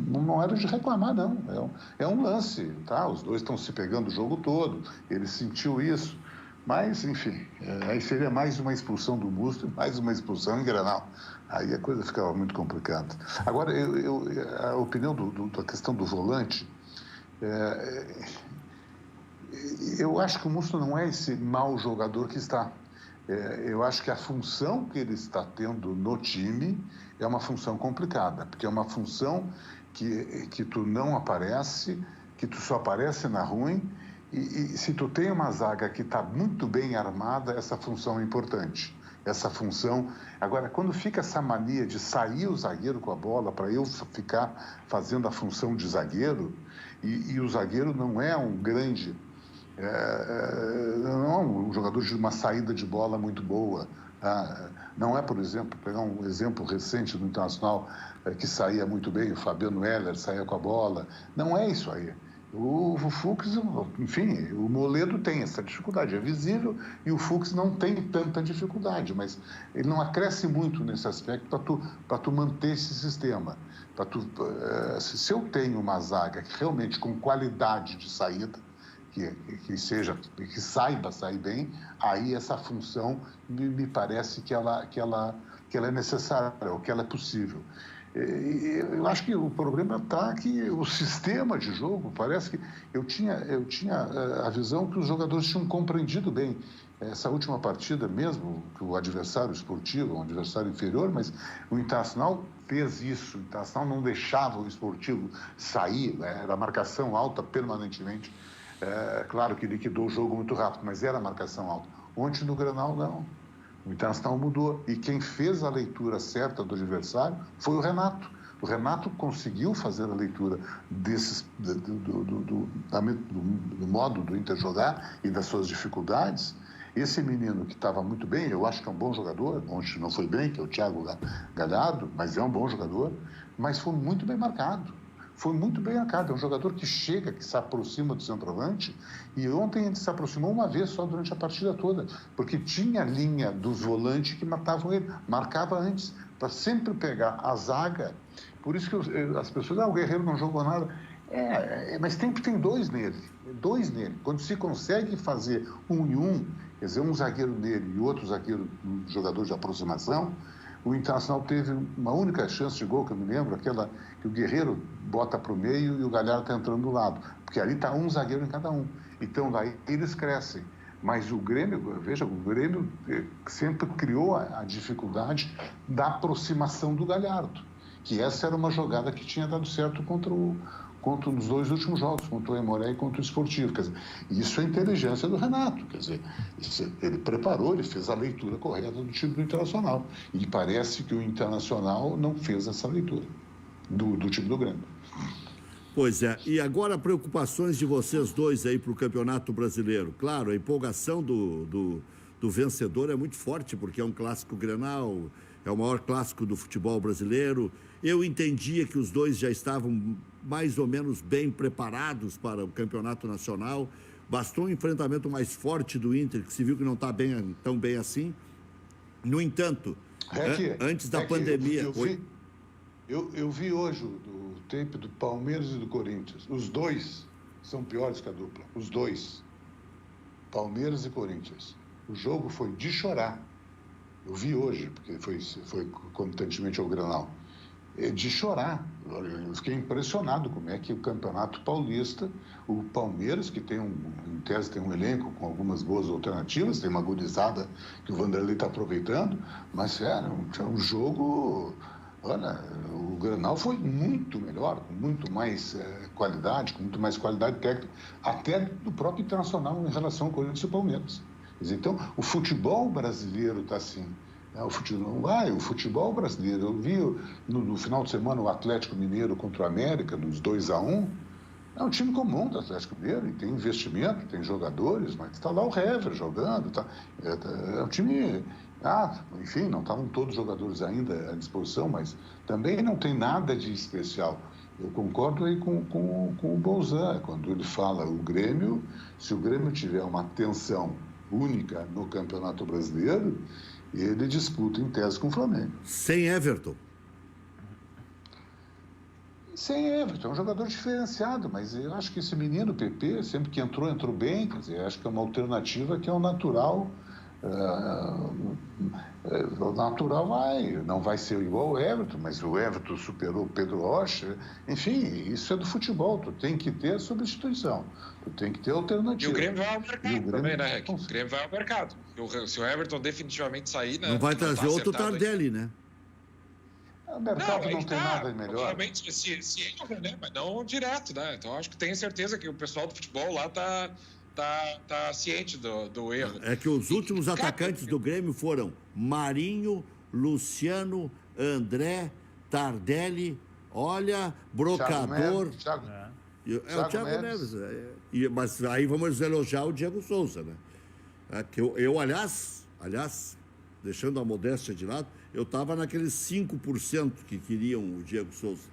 não era de reclamar, não. É um lance, tá? Os dois estão se pegando o jogo todo, ele sentiu isso. Mas, enfim, aí seria mais uma expulsão do Musto e mais uma expulsão em Grenal. Aí a coisa ficava muito complicada. Agora, a opinião da questão do volante, eu acho que o Musto não é esse mau jogador que está. Eu acho que a função que ele está tendo no time é uma função complicada, porque é uma função que tu não aparece, que tu só aparece na ruim, e se tu tem uma zaga que está muito bem armada, essa função é importante. Essa função... Agora, quando fica essa mania de sair o zagueiro com a bola para eu ficar fazendo a função de zagueiro, e o zagueiro não é um grande... não é um jogador de uma saída de bola muito boa. Não é, por exemplo, pegar um exemplo recente do Internacional que saía muito bem, o Fabiano Heller saía com a bola. Não é isso aí. O Fux, enfim, o Moledo tem essa dificuldade, é visível, e o Fux não tem tanta dificuldade, mas ele não acresce muito nesse aspecto para tu manter esse sistema. Se eu tenho uma zaga que realmente com qualidade de saída, que saiba sair bem, aí essa função me parece que ela é necessária, ou que ela é possível. Eu acho que o problema está que o sistema de jogo, parece que eu tinha a visão que os jogadores tinham compreendido bem essa última partida mesmo, que o adversário esportivo, um adversário inferior, mas o Internacional fez isso. O Internacional não deixava o esportivo sair, era marcação alta permanentemente. Claro que liquidou o jogo muito rápido, mas era marcação alta. Ontem no Grenal, não. O Internacional mudou. E quem fez a leitura certa do adversário foi o Renato. O Renato conseguiu fazer a leitura do modo do Inter jogar e das suas dificuldades. Esse menino que estava muito bem, eu acho que é um bom jogador, ontem não foi bem, que é o Thiago Galhardo, mas é um bom jogador, mas foi muito bem marcado. Foi muito bem marcado. É um jogador que chega, que se aproxima do centroavante, e ontem ele se aproximou uma vez só durante a partida toda, porque tinha a linha dos volantes que matavam ele, marcava antes, para sempre pegar a zaga. Por isso que as pessoas, o Guerreiro não jogou nada. Mas tem dois nele. Quando se consegue fazer 1 e 1, quer dizer, um zagueiro nele e outro zagueiro, um jogador de aproximação, o Internacional teve uma única chance de gol, que eu me lembro, aquela que o Guerreiro bota para o meio e o Galhardo está entrando do lado, porque ali está um zagueiro em cada um. Então, daí eles crescem. Mas o Grêmio, veja, o Grêmio sempre criou a dificuldade da aproximação do Galhardo, que essa era uma jogada que tinha dado certo contra contra nos 2 últimos jogos, contra o Aimoré e contra o Esportivo. Quer dizer, isso é inteligência do Renato. Quer dizer, ele preparou, ele fez a leitura correta do time do Internacional. E parece que o Internacional não fez essa leitura do time do Grêmio. Pois é, e agora preocupações de vocês dois aí para o Campeonato Brasileiro. Claro, a empolgação do vencedor é muito forte, porque é um clássico Grenal, é o maior clássico do futebol brasileiro. Eu entendia que os dois já estavam mais ou menos bem preparados para o Campeonato Nacional. Bastou um enfrentamento mais forte do Inter, que se viu que não está tão bem assim. No entanto, antes da pandemia... Eu vi hoje o tape do Palmeiras e do Corinthians. Os dois são piores que a dupla. Os dois. Palmeiras e Corinthians. O jogo foi de chorar. Eu vi hoje, porque foi concomitantemente ao Grenal. É de chorar. Eu fiquei impressionado como é que o Campeonato Paulista, o Palmeiras, que em tese tem um elenco com algumas boas alternativas, tem uma gurizada que o Vanderlei está aproveitando, mas é um jogo... Olha, o Grenal foi muito melhor, com muito mais qualidade, com muito mais qualidade técnica, até do próprio Internacional em relação ao Corinthians e ao Palmeiras. Então, o futebol brasileiro está assim. Né? O futebol brasileiro, eu vi no final de semana o Atlético Mineiro contra o América, nos 2-1, é um time comum do Atlético Mineiro, e tem investimento, tem jogadores, mas está lá o Hever jogando, é um time... enfim, não estavam todos os jogadores ainda à disposição, mas também não tem nada de especial. Eu concordo aí com o Bolzan, quando ele fala o Grêmio, se o Grêmio tiver uma tensão única no Campeonato Brasileiro, ele disputa em tese com o Flamengo. Sem Everton. Sem Everton, é um jogador diferenciado, mas eu acho que esse menino, PP, sempre que entrou bem, quer dizer, acho que é uma alternativa que é o natural. O natural não vai ser igual ao Everton, mas o Everton superou o Pedro Rocha. Enfim, isso é do futebol, tu tem que ter substituição, tu tem que ter alternativa. E o Grêmio vai ao mercado também, né? O Grêmio vai ao mercado. Se o Everton definitivamente sair... Né, não vai trazer outro Tardelli, aí, né? O mercado não tem nada melhor. Provavelmente se entra, né? Mas não direto, né? Então acho que tenho certeza que o pessoal do futebol lá tá ciente do erro. É que os últimos atacantes do Grêmio foram Marinho, Luciano, André, Tardelli, olha, Brocador... O Thiago Neves. Mas aí vamos elogiar o Diego Souza, né? Aliás, deixando a modéstia de lado, eu estava naqueles 5% que queriam o Diego Souza.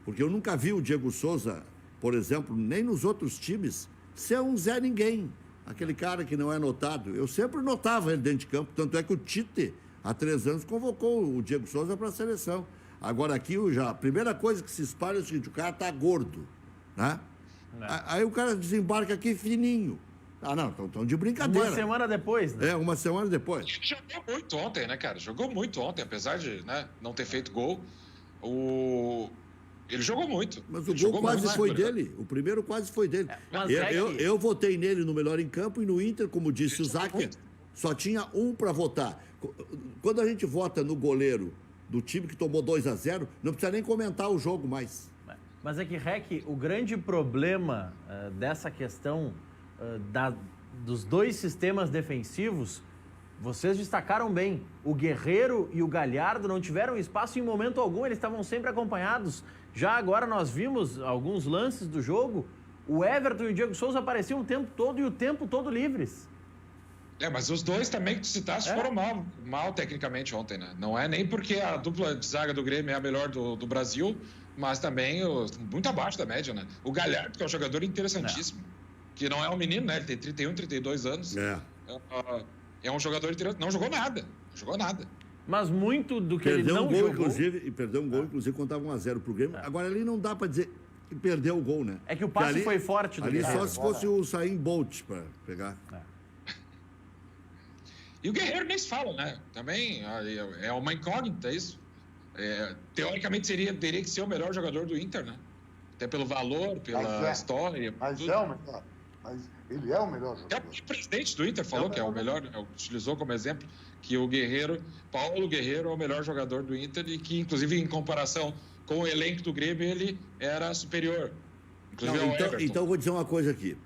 Porque eu nunca vi o Diego Souza, por exemplo, nem nos outros times, ser um Zé Ninguém. Aquele cara que não é notado. Eu sempre notava ele dentro de campo. Tanto é que o Tite, há 3 anos, convocou o Diego Souza para a seleção. Agora aqui, a primeira coisa que se espalha é o seguinte: o cara está gordo, né? Aí o cara desembarca aqui fininho. Não, estão de brincadeira. Uma semana depois, né? Uma semana depois. Jogou muito ontem, né, cara? Jogou muito ontem, apesar de, né, não ter feito gol. Ele jogou muito. Mas o gol quase foi dele. O primeiro quase foi dele. Eu votei nele no melhor em campo e no Inter, como disse o Zacher, só tinha um para votar. Quando a gente vota no goleiro do time que tomou 2-0, não precisa nem comentar o jogo mais. Mas é que, Rec, o grande problema dessa questão dos dois sistemas defensivos, vocês destacaram bem. O Guerreiro e o Galhardo não tiveram espaço em momento algum, eles estavam sempre acompanhados. Já agora nós vimos alguns lances do jogo, o Everton e o Diego Souza apareciam o tempo todo e o tempo todo livres. Mas os dois também que tu citaste foram mal tecnicamente ontem, né? Não é nem porque a dupla de zaga do Grêmio é a melhor do Brasil, mas também muito abaixo da média, né? O Galhardo, que é um jogador interessantíssimo, que não é um menino, né? Ele tem 31, 32 anos. É um jogador interessante. Não jogou nada. Mas muito do que ele não jogou... Perdeu um gol, inclusive, quando estava 1-0 pro Grêmio. Agora, ali não dá para dizer que perdeu o gol, né? É que o passe foi forte do Guerreiro. Ali só se fosse o Usain Bolt para pegar. E o Guerreiro nem se fala, né? Também é uma incógnita isso. Teoricamente teria que ser o melhor jogador do Inter, né? Até pelo valor, pela história. Mas é o melhor. Mas ele é o melhor jogador. O presidente do Inter falou que é o melhor, utilizou como exemplo que o Paulo Guerreiro é o melhor jogador do Inter e que, inclusive, em comparação com o elenco do Grêmio, ele era superior. Inclusive ao Everton. Então, vou dizer uma coisa aqui.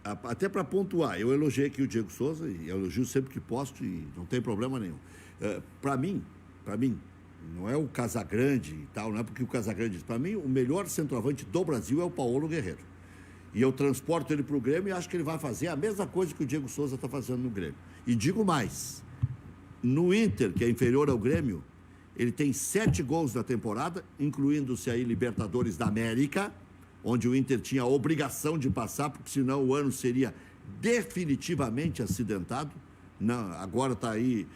Até para pontuar, eu elogiei aqui o Diego Souza, e elogio sempre que posto, e não tem problema nenhum. Para mim, não é o Casagrande e tal, não é porque o Casagrande... Para mim, o melhor centroavante do Brasil é o Paulo Guerreiro. E eu transporto ele para o Grêmio e acho que ele vai fazer a mesma coisa que o Diego Souza está fazendo no Grêmio. E digo mais, no Inter, que é inferior ao Grêmio, ele tem 7 gols na temporada, incluindo-se aí Libertadores da América, onde o Inter tinha a obrigação de passar, porque senão o ano seria definitivamente acidentado. Não, agora está aí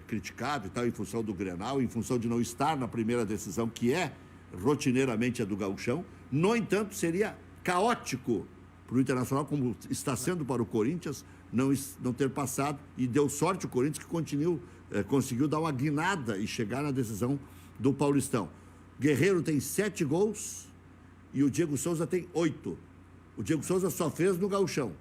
criticado e tal, em função do Grenal, em função de não estar na primeira decisão, que é rotineiramente a do Gauchão. No entanto, seria caótico para o Internacional, como está sendo para o Corinthians, não ter passado, e deu sorte o Corinthians que conseguiu dar uma guinada e chegar na decisão do Paulistão. Guerreiro tem 7 gols e o Diego Souza tem 8. O Diego Souza só fez no Gauchão.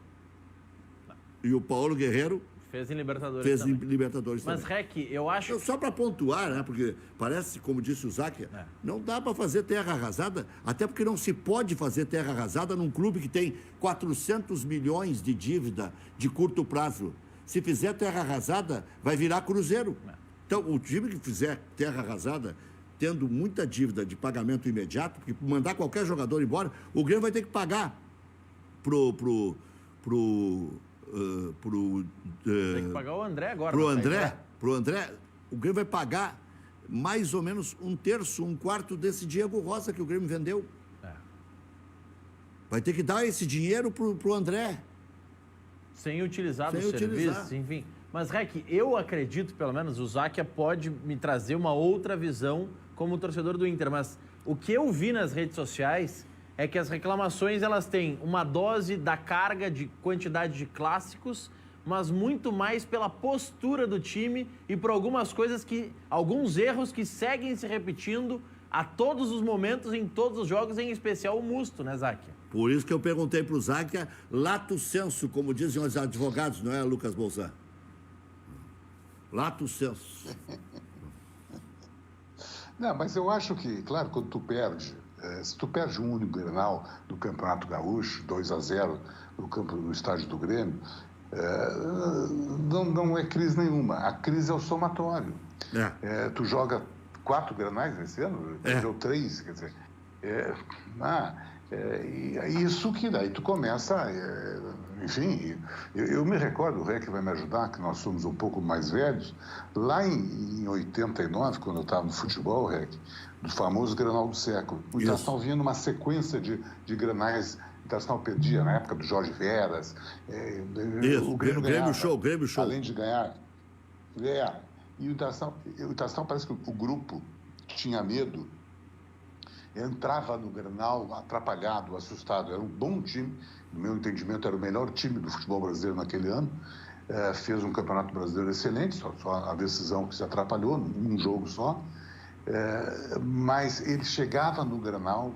E o Paulo Guerreiro fez em Libertadores fez também. Em Libertadores Mas, também. Rec, eu acho... Só para pontuar, né? Porque parece, como disse o Záquia, não dá para fazer terra arrasada, até porque não se pode fazer terra arrasada num clube que tem 400 milhões de dívida de curto prazo. Se fizer terra arrasada, vai virar Cruzeiro. Então, o time que fizer terra arrasada, tendo muita dívida de pagamento imediato, porque mandar qualquer jogador embora, o Grêmio vai ter que pagar tem que pagar o André agora. Pro André, o Grêmio vai pagar mais ou menos 1/3, 1/4 desse Diego Rosa que o Grêmio vendeu. Vai ter que dar esse dinheiro pro André. Sem utilizar do serviço, enfim. Mas, Rec, eu acredito, pelo menos, o Záquia pode me trazer uma outra visão como torcedor do Inter, mas o que eu vi nas redes sociais é que as reclamações, elas têm uma dose da carga de quantidade de clássicos, mas muito mais pela postura do time e por alguns erros que seguem se repetindo a todos os momentos, em todos os jogos, em especial o Musto, né, Záquia? Por isso que eu perguntei pro Záquia, lato sensu, como dizem os advogados, não é, Lucas Bolzan? Lato sensu. Não, mas eu acho que, claro, quando tu perde, se tu perde um único Grenal do Campeonato Gaúcho, 2-0 no estádio do Grêmio, não é crise nenhuma. A crise é o somatório. Tu joga 4 Grenais nesse ano, perdeu 3, quer dizer. Isso que daí tu começa, enfim, eu me recordo, o Rec vai me ajudar, que nós somos um pouco mais velhos, lá em 89, quando eu estava no futebol, Rec, do famoso Grenal do século, o Internacional vinha numa sequência de Grenais. O Internacional perdia na época do Jorge Veras. O Grêmio Show. Além de ganhar. E o Internacional parece que o grupo tinha medo, entrava no Grenal atrapalhado, assustado. Era um bom time, no meu entendimento, era o melhor time do futebol brasileiro naquele ano. Fez um campeonato brasileiro excelente, só a decisão que se atrapalhou, num jogo só. Mas ele chegava no Grenal,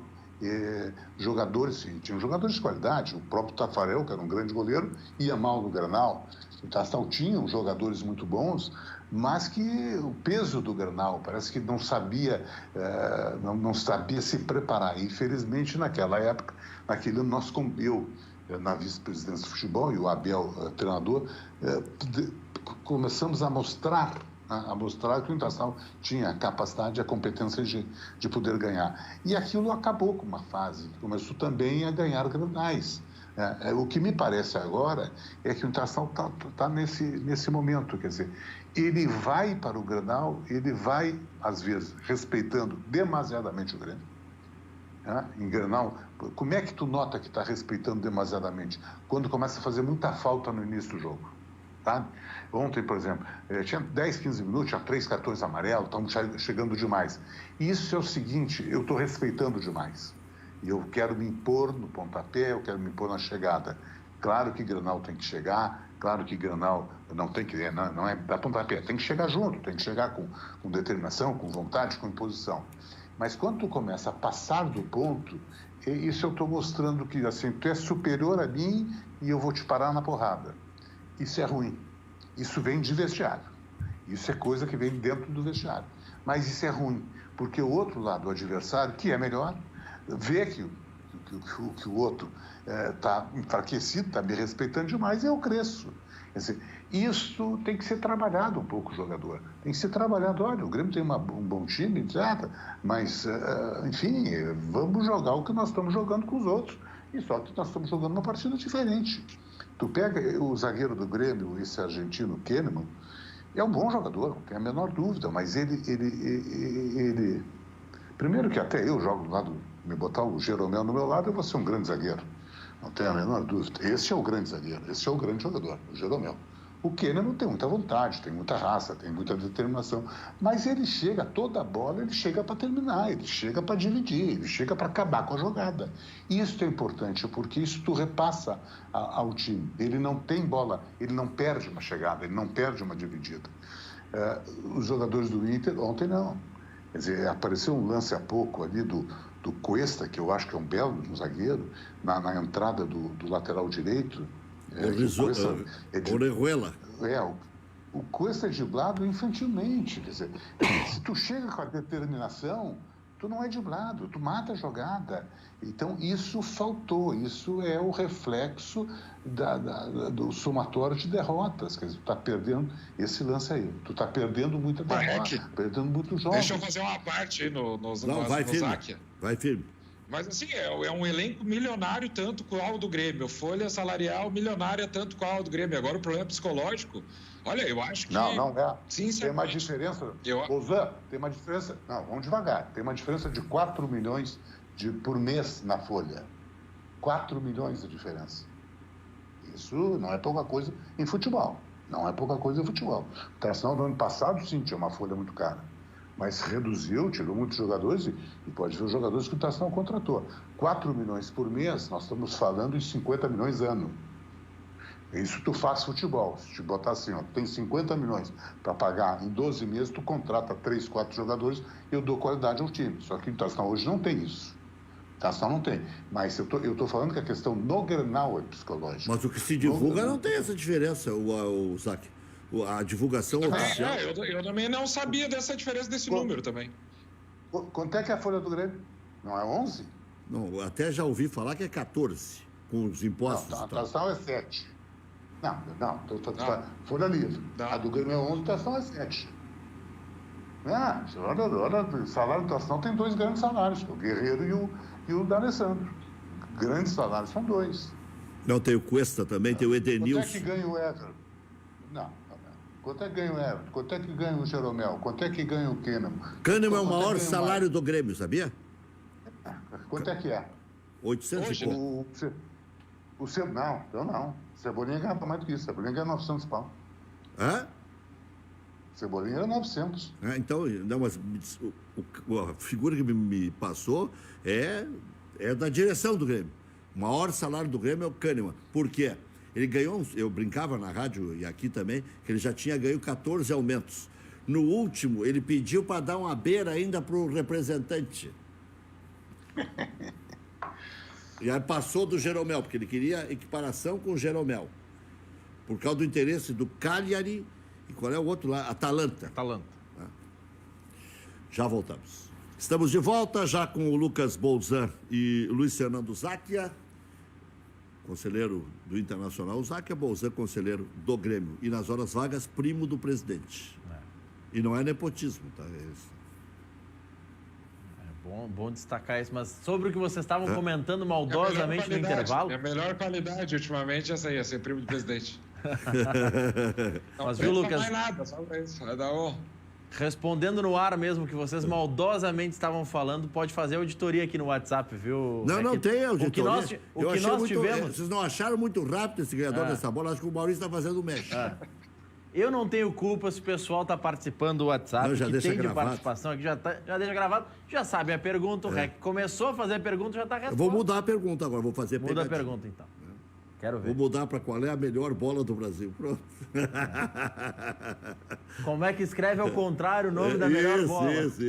tinham jogadores de qualidade, o próprio Tafarel, que era um grande goleiro, ia mal no Grenal. O Internacional tinha jogadores muito bons, mas que o peso do Grenal parece que não sabia se preparar. E, infelizmente, naquela época, naquele ano, eu, na vice-presidência de futebol, e o Abel, treinador, começamos a mostrar que o Internacional tinha a capacidade e a competência de poder ganhar. E aquilo acabou com uma fase, começou também a ganhar Grenais. O que me parece agora é que o Internacional está nesse momento, quer dizer, ele vai para o Grenal, ele vai, às vezes, respeitando demasiadamente o Grêmio. Em Grenal, como é que tu nota que está respeitando demasiadamente? Quando começa a fazer muita falta no início do jogo. Tá? Ontem, por exemplo, tinha 10, 15 minutos, tinha 3 cartões amarelos, estamos chegando demais. Isso é o seguinte, eu estou respeitando demais. E eu quero me impor no pontapé, eu quero me impor na chegada. Claro que Grenal tem que chegar, claro que Grenal não é da pontapé, tem que chegar junto, tem que chegar com determinação, com vontade, com imposição. Mas quando tu começa a passar do ponto, isso eu estou mostrando que assim, tu é superior a mim e eu vou te parar na porrada. Isso é ruim. Isso vem de vestiário. Isso é coisa que vem dentro do vestiário. Mas isso é ruim, porque o outro lado, o adversário, que é melhor, vê que o outro está enfraquecido, está me respeitando demais, e eu cresço. Quer dizer, isso tem que ser trabalhado um pouco, o jogador. Tem que ser trabalhado. Olha, o Grêmio tem um bom time, etc. Mas, enfim, vamos jogar o que nós estamos jogando com os outros. E só que nós estamos jogando uma partida diferente. Tu pega o zagueiro do Grêmio, esse argentino, Kahneman, é um bom jogador, não tem a menor dúvida, mas ele... Primeiro que até eu jogo do lado, me botar o Jeromel no meu lado, eu vou ser um grande zagueiro. Não tenho a menor dúvida. Esse é o grande zagueiro, esse é o grande jogador, o Jeromel. O Kahneman tem muita vontade, tem muita raça, tem muita determinação, mas ele chega, toda a bola, ele chega para terminar, ele chega para dividir, ele chega para acabar com a jogada. Isso é importante, porque isso tu repassa ao time. Ele não tem bola, ele não perde uma chegada, ele não perde uma dividida. Os jogadores do Inter, ontem não. Quer dizer, apareceu um lance há pouco ali do Cuesta, que eu acho que é um belo zagueiro, na entrada do lateral direito. Orejuela. O Cuesta é driblado infantilmente. Quer dizer, se tu chega com a determinação, tu não é driblado, tu mata a jogada. Então, isso faltou, isso é o reflexo do somatório de derrotas. Quer dizer, tu está perdendo esse lance aí, tu está perdendo muita derrota, perdendo muitos jogos. Deixa eu fazer uma parte aí no Záquia. Vai firme. Mas assim, é um elenco milionário tanto qual o do Grêmio, folha salarial milionária tanto qual o do Grêmio. Agora o problema psicológico, olha, eu acho que... Não é. Sim, tem uma diferença, Bolzan, tem uma diferença, não, vamos devagar, tem uma diferença de 4 milhões por mês na folha. 4 milhões de diferença. Isso não é pouca coisa em futebol. Não é pouca coisa em futebol. O Internacional do ano passado, sim, tinha uma folha muito cara. Mas reduziu, tirou muitos jogadores e pode ver os jogadores que o Internacional contratou. 4 milhões por mês, nós estamos falando em 50 milhões ano. Isso tu faz futebol. Se te botar assim, ó, tem 50 milhões para pagar em 12 meses, tu contrata 3, 4 jogadores e eu dou qualidade ao time. Só que o Internacional hoje não tem isso. O Internacional não tem. Mas eu tô falando que a questão no Grenal é psicológica. Mas o que se divulga não tem essa diferença, o Zac. A divulgação oficial. Eu também não sabia dessa diferença desse número também. Quanto é que é a folha do Grêmio? Não é 11? Não, até já ouvi falar que é 14, com os impostos. Não, a Internacional é 7. Não. Folha livre. Não. A do Grêmio é 11, a Internacional é 7. Olha, o salário do Internacional tem 2 grandes salários, o Guerreiro e o D'Alessandro. Grandes salários são 2. Não, tem o Cuesta também, tem o Edenilson. Quanto é que ganha o Éder? Não. Quanto é que ganha o Everton? Quanto é que ganha o Jeromel? Quanto é que ganha o Kahneman? Kahneman é o maior salário do Grêmio, sabia? Quanto é que é? 800 e pouco. Não. Cebolinha ganha mais do que isso. Cebolinha ganha 900 pau. Hã? Cebolinha era 900. Então, não, mas a figura que me passou é da direção do Grêmio. O maior salário do Grêmio é o Kahneman. Por quê? Ele ganhou, eu brincava na rádio e aqui também, que ele já tinha ganho 14 aumentos. No último, ele pediu para dar uma beira ainda para o representante. E aí passou do Jeromel, porque ele queria equiparação com o Jeromel. Por causa do interesse do Cagliari e qual é o outro lá? Atalanta. Já voltamos. Estamos de volta já com o Lucas Bolzan e o Luiz Fernando Záquia, conselheiro do Internacional. O Záquia Bolzan, conselheiro do Grêmio. E nas horas vagas, primo do presidente. E não é nepotismo, tá? Bom destacar isso, mas sobre o que vocês estavam comentando maldosamente no intervalo... É a melhor qualidade, ultimamente, essa aí, é ser primo do presidente. Mas viu, Lucas? Não vai nada, só pra isso. Vai dar Respondendo no ar mesmo que vocês maldosamente estavam falando, pode fazer auditoria aqui no WhatsApp, viu? Não tem auditoria. O que nós tivemos... Vocês não acharam muito rápido esse ganhador dessa bola? Acho que o Maurício está fazendo o match. Eu não tenho culpa se o pessoal está participando do WhatsApp, já que deixa tem de gravado. participação aqui, já deixa gravado, já sabe a pergunta, o REC começou a fazer a pergunta, já está respondendo. Eu vou mudar a pergunta agora, vou fazer Muda a pergunta, então. Quero ver. Vou mudar para qual é a melhor bola do Brasil. Pronto. Como é que escreve ao contrário o nome da melhor bola? Isso.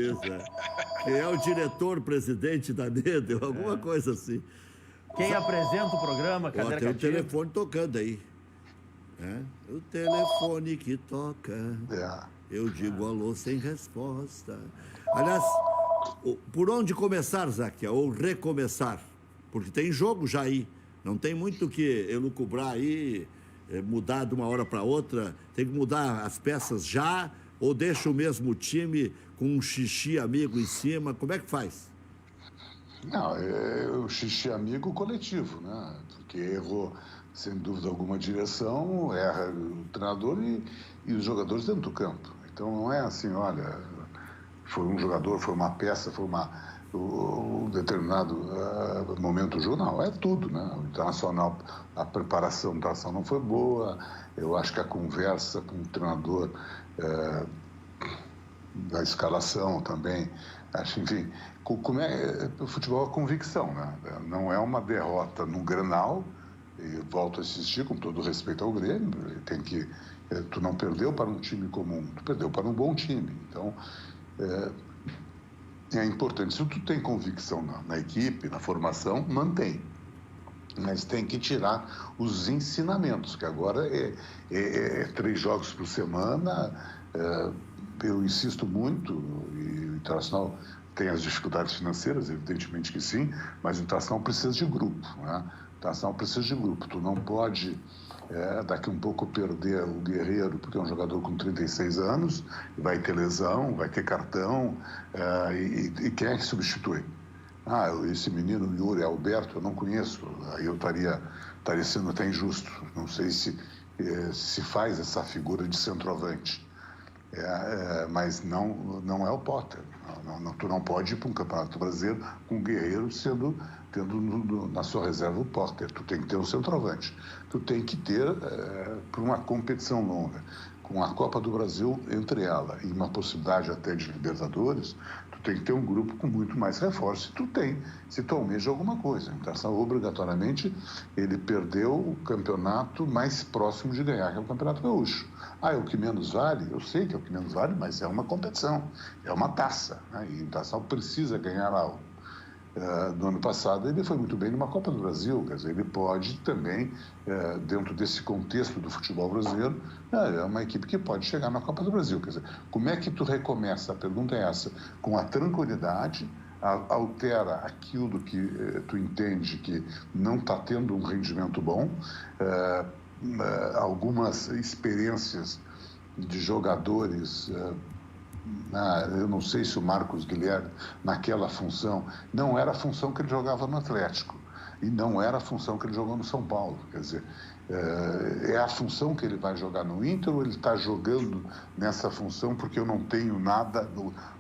Quem é o diretor-presidente da NEDEL, alguma coisa assim. Quem apresenta o programa, Cadeira Tem o Cativa? telefone tocando aí. O telefone que toca. Eu digo alô sem resposta. Aliás, por onde começar, Záquia? Ou recomeçar? Porque tem jogo já aí. Não tem muito o que elucubrar aí, mudar de uma hora para outra. Tem que mudar as peças já, ou deixa o mesmo time com um xixi amigo em cima. Como é que faz? Não, é o xixi amigo coletivo, né? Porque errou, sem dúvida alguma, a direção, erra o treinador e os jogadores dentro do campo. Então não é assim, olha, foi um jogador, foi uma peça, foi um determinado momento do jogo. Não, é tudo, né? O Internacional, a preparação do Internacional não foi boa. Eu acho que a conversa com o treinador da escalação também, acho, enfim, o futebol é convicção, né? Não é uma derrota no Grenal, e volto a insistir, com todo respeito ao Grêmio, tu não perdeu para um time comum, tu perdeu para um bom time. Então, é importante. Se tu tem convicção na equipe, na formação, mantém. Mas tem que tirar os ensinamentos, que agora é 3 jogos por semana. Eu insisto muito, e o Internacional tem as dificuldades financeiras, evidentemente que sim, mas o Internacional precisa de grupo, né? O Internacional precisa de grupo. Tu não pode, daqui um pouco, perder o Guerreiro, porque é um jogador com 36 anos, vai ter lesão, vai ter cartão, e quem é que substitui? Esse menino, Yuri Alberto, eu não conheço, aí eu estaria sendo até injusto. Não sei se faz essa figura de centroavante. Mas não é o Potter. Tu não pode ir para um Campeonato Brasileiro com o Guerreiro tendo na sua reserva o Potter. Tu tem que ter um centroavante. Tu tem que ter, para uma competição longa, com a Copa do Brasil entre ela e uma possibilidade até de Libertadores, tu tem que ter um grupo com muito mais reforço. Se tu almeja alguma coisa. Então, obrigatoriamente, ele perdeu o campeonato mais próximo de ganhar, que é o Campeonato Gaúcho. É o que menos vale? Eu sei que é o que menos vale, mas é uma competição, é uma taça, né? E o Internacional precisa ganhar algo. No ano passado, ele foi muito bem numa Copa do Brasil, quer dizer, ele pode também, dentro desse contexto do futebol brasileiro, é uma equipe que pode chegar na Copa do Brasil. Quer dizer, como é que tu recomeça? A pergunta é essa, com a tranquilidade, altera aquilo que tu entende que não está tendo um rendimento bom, algumas experiências de jogadores... eu não sei se o Marcos Guilherme, naquela função, não era a função que ele jogava no Atlético e não era a função que ele jogou no São Paulo. Quer dizer, é a função que ele vai jogar no Inter ou ele está jogando nessa função porque eu não tenho nada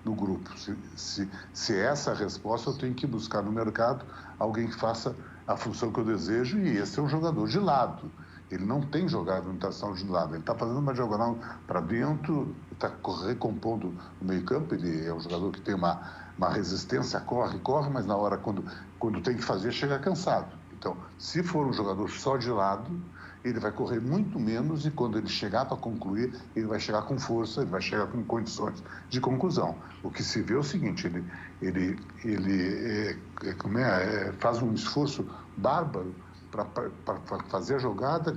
no grupo? Se é essa a resposta, eu tenho que buscar no mercado alguém que faça a função que eu desejo, e esse é um jogador de lado. Ele não tem jogado no Internacional de lado, ele está fazendo uma diagonal para dentro, está recompondo o meio-campo. Ele é um jogador que tem uma resistência, corre, mas na hora, quando tem que fazer, chega cansado. Então, se for um jogador só de lado, ele vai correr muito menos, e quando ele chegar para concluir, ele vai chegar com força, ele vai chegar com condições de conclusão. O que se vê é o seguinte, ele faz um esforço bárbaro para fazer a jogada,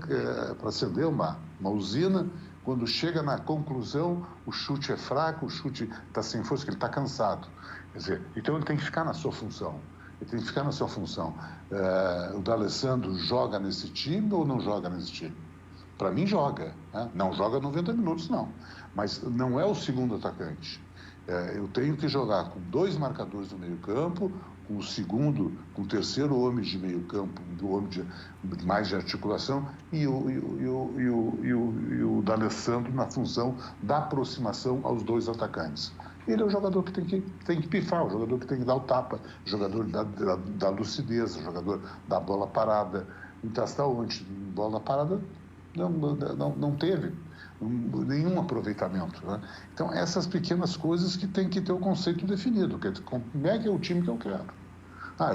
para acender uma usina. Quando chega na conclusão, o chute é fraco, o chute está sem força, porque ele está cansado. Quer dizer, então ele tem que ficar na sua função. O D'Alessandro joga nesse time ou não joga nesse time? Para mim, joga. Né? Não joga 90 minutos, não. Mas não é o segundo atacante. Eu tenho que jogar com 2 marcadores no meio-campo, com o terceiro homem de meio campo, do homem mais de articulação, e o D'Alessandro na função da aproximação aos 2 atacantes. Ele é o jogador que tem que pifar, o jogador que tem que dar o tapa, o jogador da lucidez, o jogador da bola parada. Então, hasta ontem, bola parada não teve nenhum aproveitamento, né? Então, essas pequenas coisas que tem que ter o conceito definido. Como é que é o time que eu quero?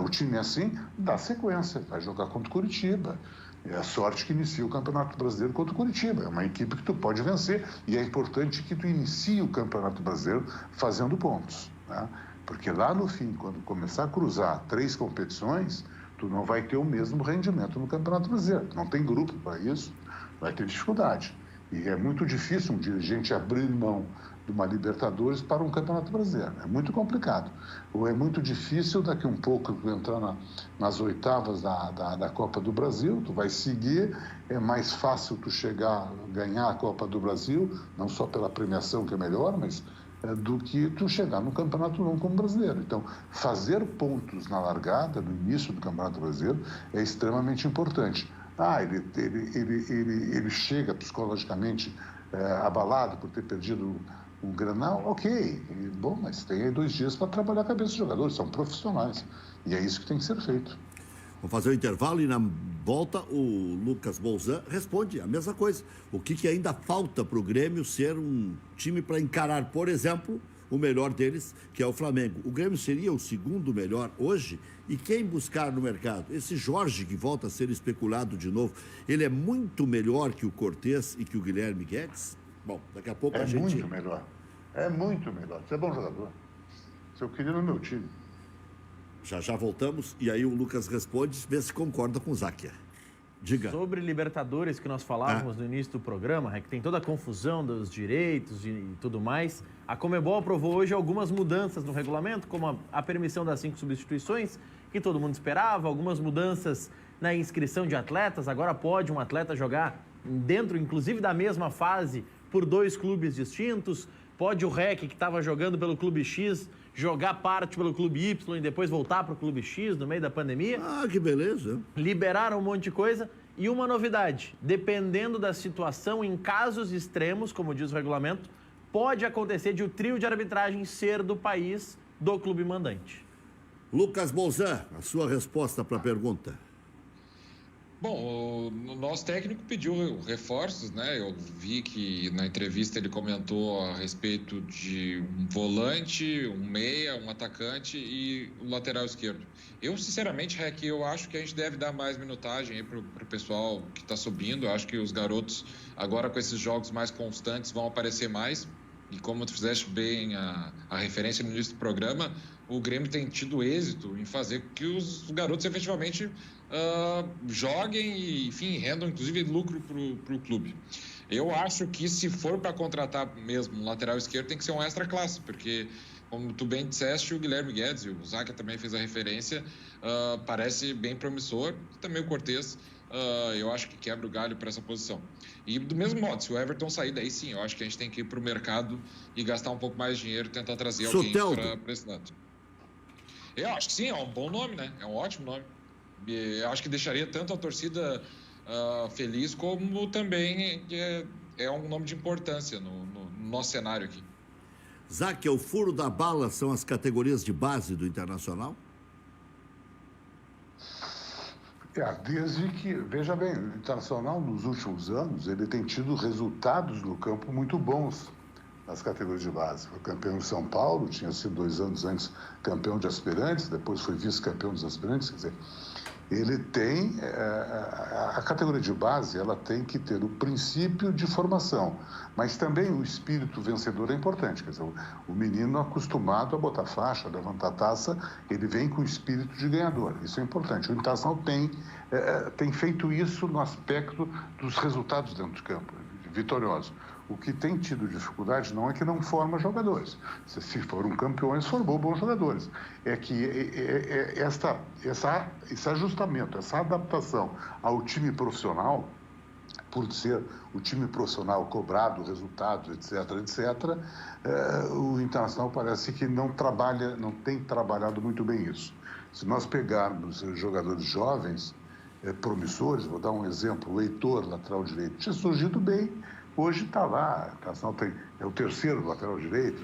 O time é assim, dá sequência, vai jogar contra o Curitiba. É a sorte que inicia o Campeonato Brasileiro contra o Curitiba. É uma equipe que tu pode vencer e é importante que tu inicie o Campeonato Brasileiro fazendo pontos, né? Porque lá no fim, quando começar a cruzar 3 competições, tu não vai ter o mesmo rendimento no Campeonato Brasileiro. Não tem grupo para isso, vai ter dificuldade. E é muito difícil um dirigente abrir mão de uma Libertadores para um Campeonato Brasileiro. É muito complicado. Ou é muito difícil daqui um pouco tu entrar nas oitavas da Copa do Brasil, tu vai seguir, é mais fácil tu chegar, ganhar a Copa do Brasil, não só pela premiação que é melhor, mas do que tu chegar no Campeonato Longo como brasileiro. Então, fazer pontos na largada, no início do Campeonato Brasileiro, é extremamente importante. Ele chega psicologicamente abalado por ter perdido um Grenal, ok. Bom, mas tem aí 2 dias para trabalhar a cabeça dos jogadores, são profissionais. E é isso que tem que ser feito. Vamos fazer o intervalo e na volta o Lucas Bolzan responde a mesma coisa. O que ainda falta para o Grêmio ser um time para encarar, por exemplo, o melhor deles, que é o Flamengo. O Grêmio seria o segundo melhor hoje? E quem buscar no mercado? Esse Jorge, que volta a ser especulado de novo, ele é muito melhor que o Cortez e que o Guilherme Guedes? Bom, daqui a pouco a gente... É muito melhor. É muito melhor. Você é bom jogador. Você eu queria no meu time. Já voltamos e aí o Lucas responde, vê se concorda com o Záquia. Diga. Sobre Libertadores, que nós falávamos no início do programa, que tem toda a confusão dos direitos e tudo mais, a Conmebol aprovou hoje algumas mudanças no regulamento, como a permissão das 5 substituições, que todo mundo esperava, algumas mudanças na inscrição de atletas. Agora pode um atleta jogar dentro, inclusive, da mesma fase, por 2 clubes distintos. Pode o REC, que estava jogando pelo Clube X, jogar parte pelo Clube Y e depois voltar para o Clube X no meio da pandemia. Ah, que beleza. Liberaram um monte de coisa. E uma novidade, dependendo da situação, em casos extremos, como diz o regulamento, pode acontecer de o trio de arbitragem ser do país do clube mandante. Lucas Bolzan, a sua resposta para a pergunta. Bom, o nosso técnico pediu reforços, né? Eu vi que na entrevista ele comentou a respeito de um volante, um meia, um atacante e o lateral esquerdo. Eu, sinceramente, eu acho que a gente deve dar mais minutagem aí para o pessoal que está subindo. Eu acho que os garotos, agora com esses jogos mais constantes, vão aparecer mais. E como tu fizeste bem a referência no início do programa, o Grêmio tem tido êxito em fazer com que os garotos efetivamente joguem e, enfim, rendam inclusive lucro para o clube. Eu acho que se for para contratar mesmo um lateral esquerdo, tem que ser um extra classe, porque, como tu bem disseste, o Guilherme Guedes, e o Záquia também fez a referência, parece bem promissor, também o Cortez. Eu acho que quebra o galho para essa posição. E do mesmo modo, se o Everton sair, daí sim, eu acho que a gente tem que ir para o mercado e gastar um pouco mais de dinheiro e tentar trazer alguém para esse lado. Eu acho que sim, é um bom nome, né? É um ótimo nome. Eu acho que deixaria tanto a torcida feliz, como também é um nome de importância no nosso cenário aqui. Záquia, o furo da bala são as categorias de base do Internacional? Desde que, veja bem, o Internacional nos últimos anos, ele tem tido resultados no campo muito bons nas categorias de base. Foi campeão em São Paulo, tinha sido 2 anos antes campeão de aspirantes, depois foi vice-campeão dos aspirantes, quer dizer, ele tem, a categoria de base, ela tem que ter o princípio de formação, mas também o espírito vencedor é importante, quer dizer, o menino acostumado a botar faixa, a levantar taça, ele vem com o espírito de ganhador, isso é importante. O Internacional tem feito isso no aspecto dos resultados dentro de campo, vitoriosos. O que tem tido dificuldade não é que não forma jogadores. Se foram campeões, formou bons jogadores. É que esse ajustamento, essa adaptação ao time profissional, por ser o time profissional cobrado, resultados, etc., o Internacional parece que não tem trabalhado muito bem isso. Se nós pegarmos jogadores jovens, promissores, vou dar um exemplo, o Heitor, lateral direito, tinha surgido bem. Hoje está lá, o Internacional é o terceiro lateral direito.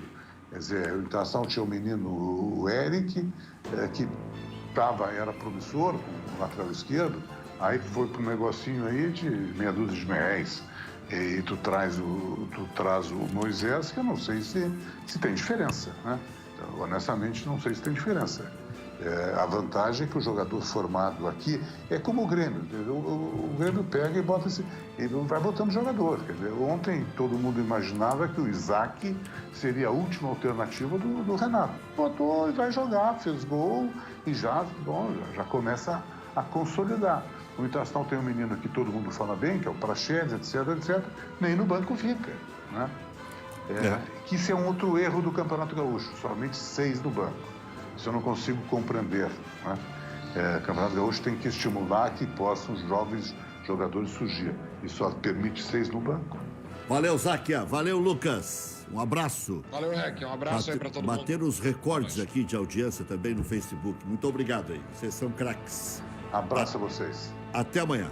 Quer dizer, o Internacional tinha o menino, o Eric, que era promissor, com o lateral esquerdo, aí foi para um negocinho aí de meia dúzia de reais. E tu traz o Moisés, que eu não sei se tem diferença, né? Honestamente, não sei se tem diferença. A vantagem é que o jogador formado aqui é como o Grêmio. O Grêmio pega e bota ele vai botando jogador. Quer dizer, ontem todo mundo imaginava que o Isaac seria a última alternativa do Renato. Botou e vai jogar, fez gol e já começa a consolidar. O Internacional tem um menino que todo mundo fala bem, que é o Praxedes, etc. Nem no banco fica, né? Que isso é um outro erro do Campeonato Gaúcho, somente 6 no banco. Isso eu não consigo compreender, né? O Campeonato Gaúcho tem que estimular que possam os jovens jogadores surgir. E só permite 6 no banco. Valeu, Záquia. Valeu, Lucas. Um abraço. Valeu, Rec. Um abraço aí para todo mundo. Bateram os recordes aqui de audiência também no Facebook. Muito obrigado aí. Vocês são craques. Abraço a vocês. Até amanhã.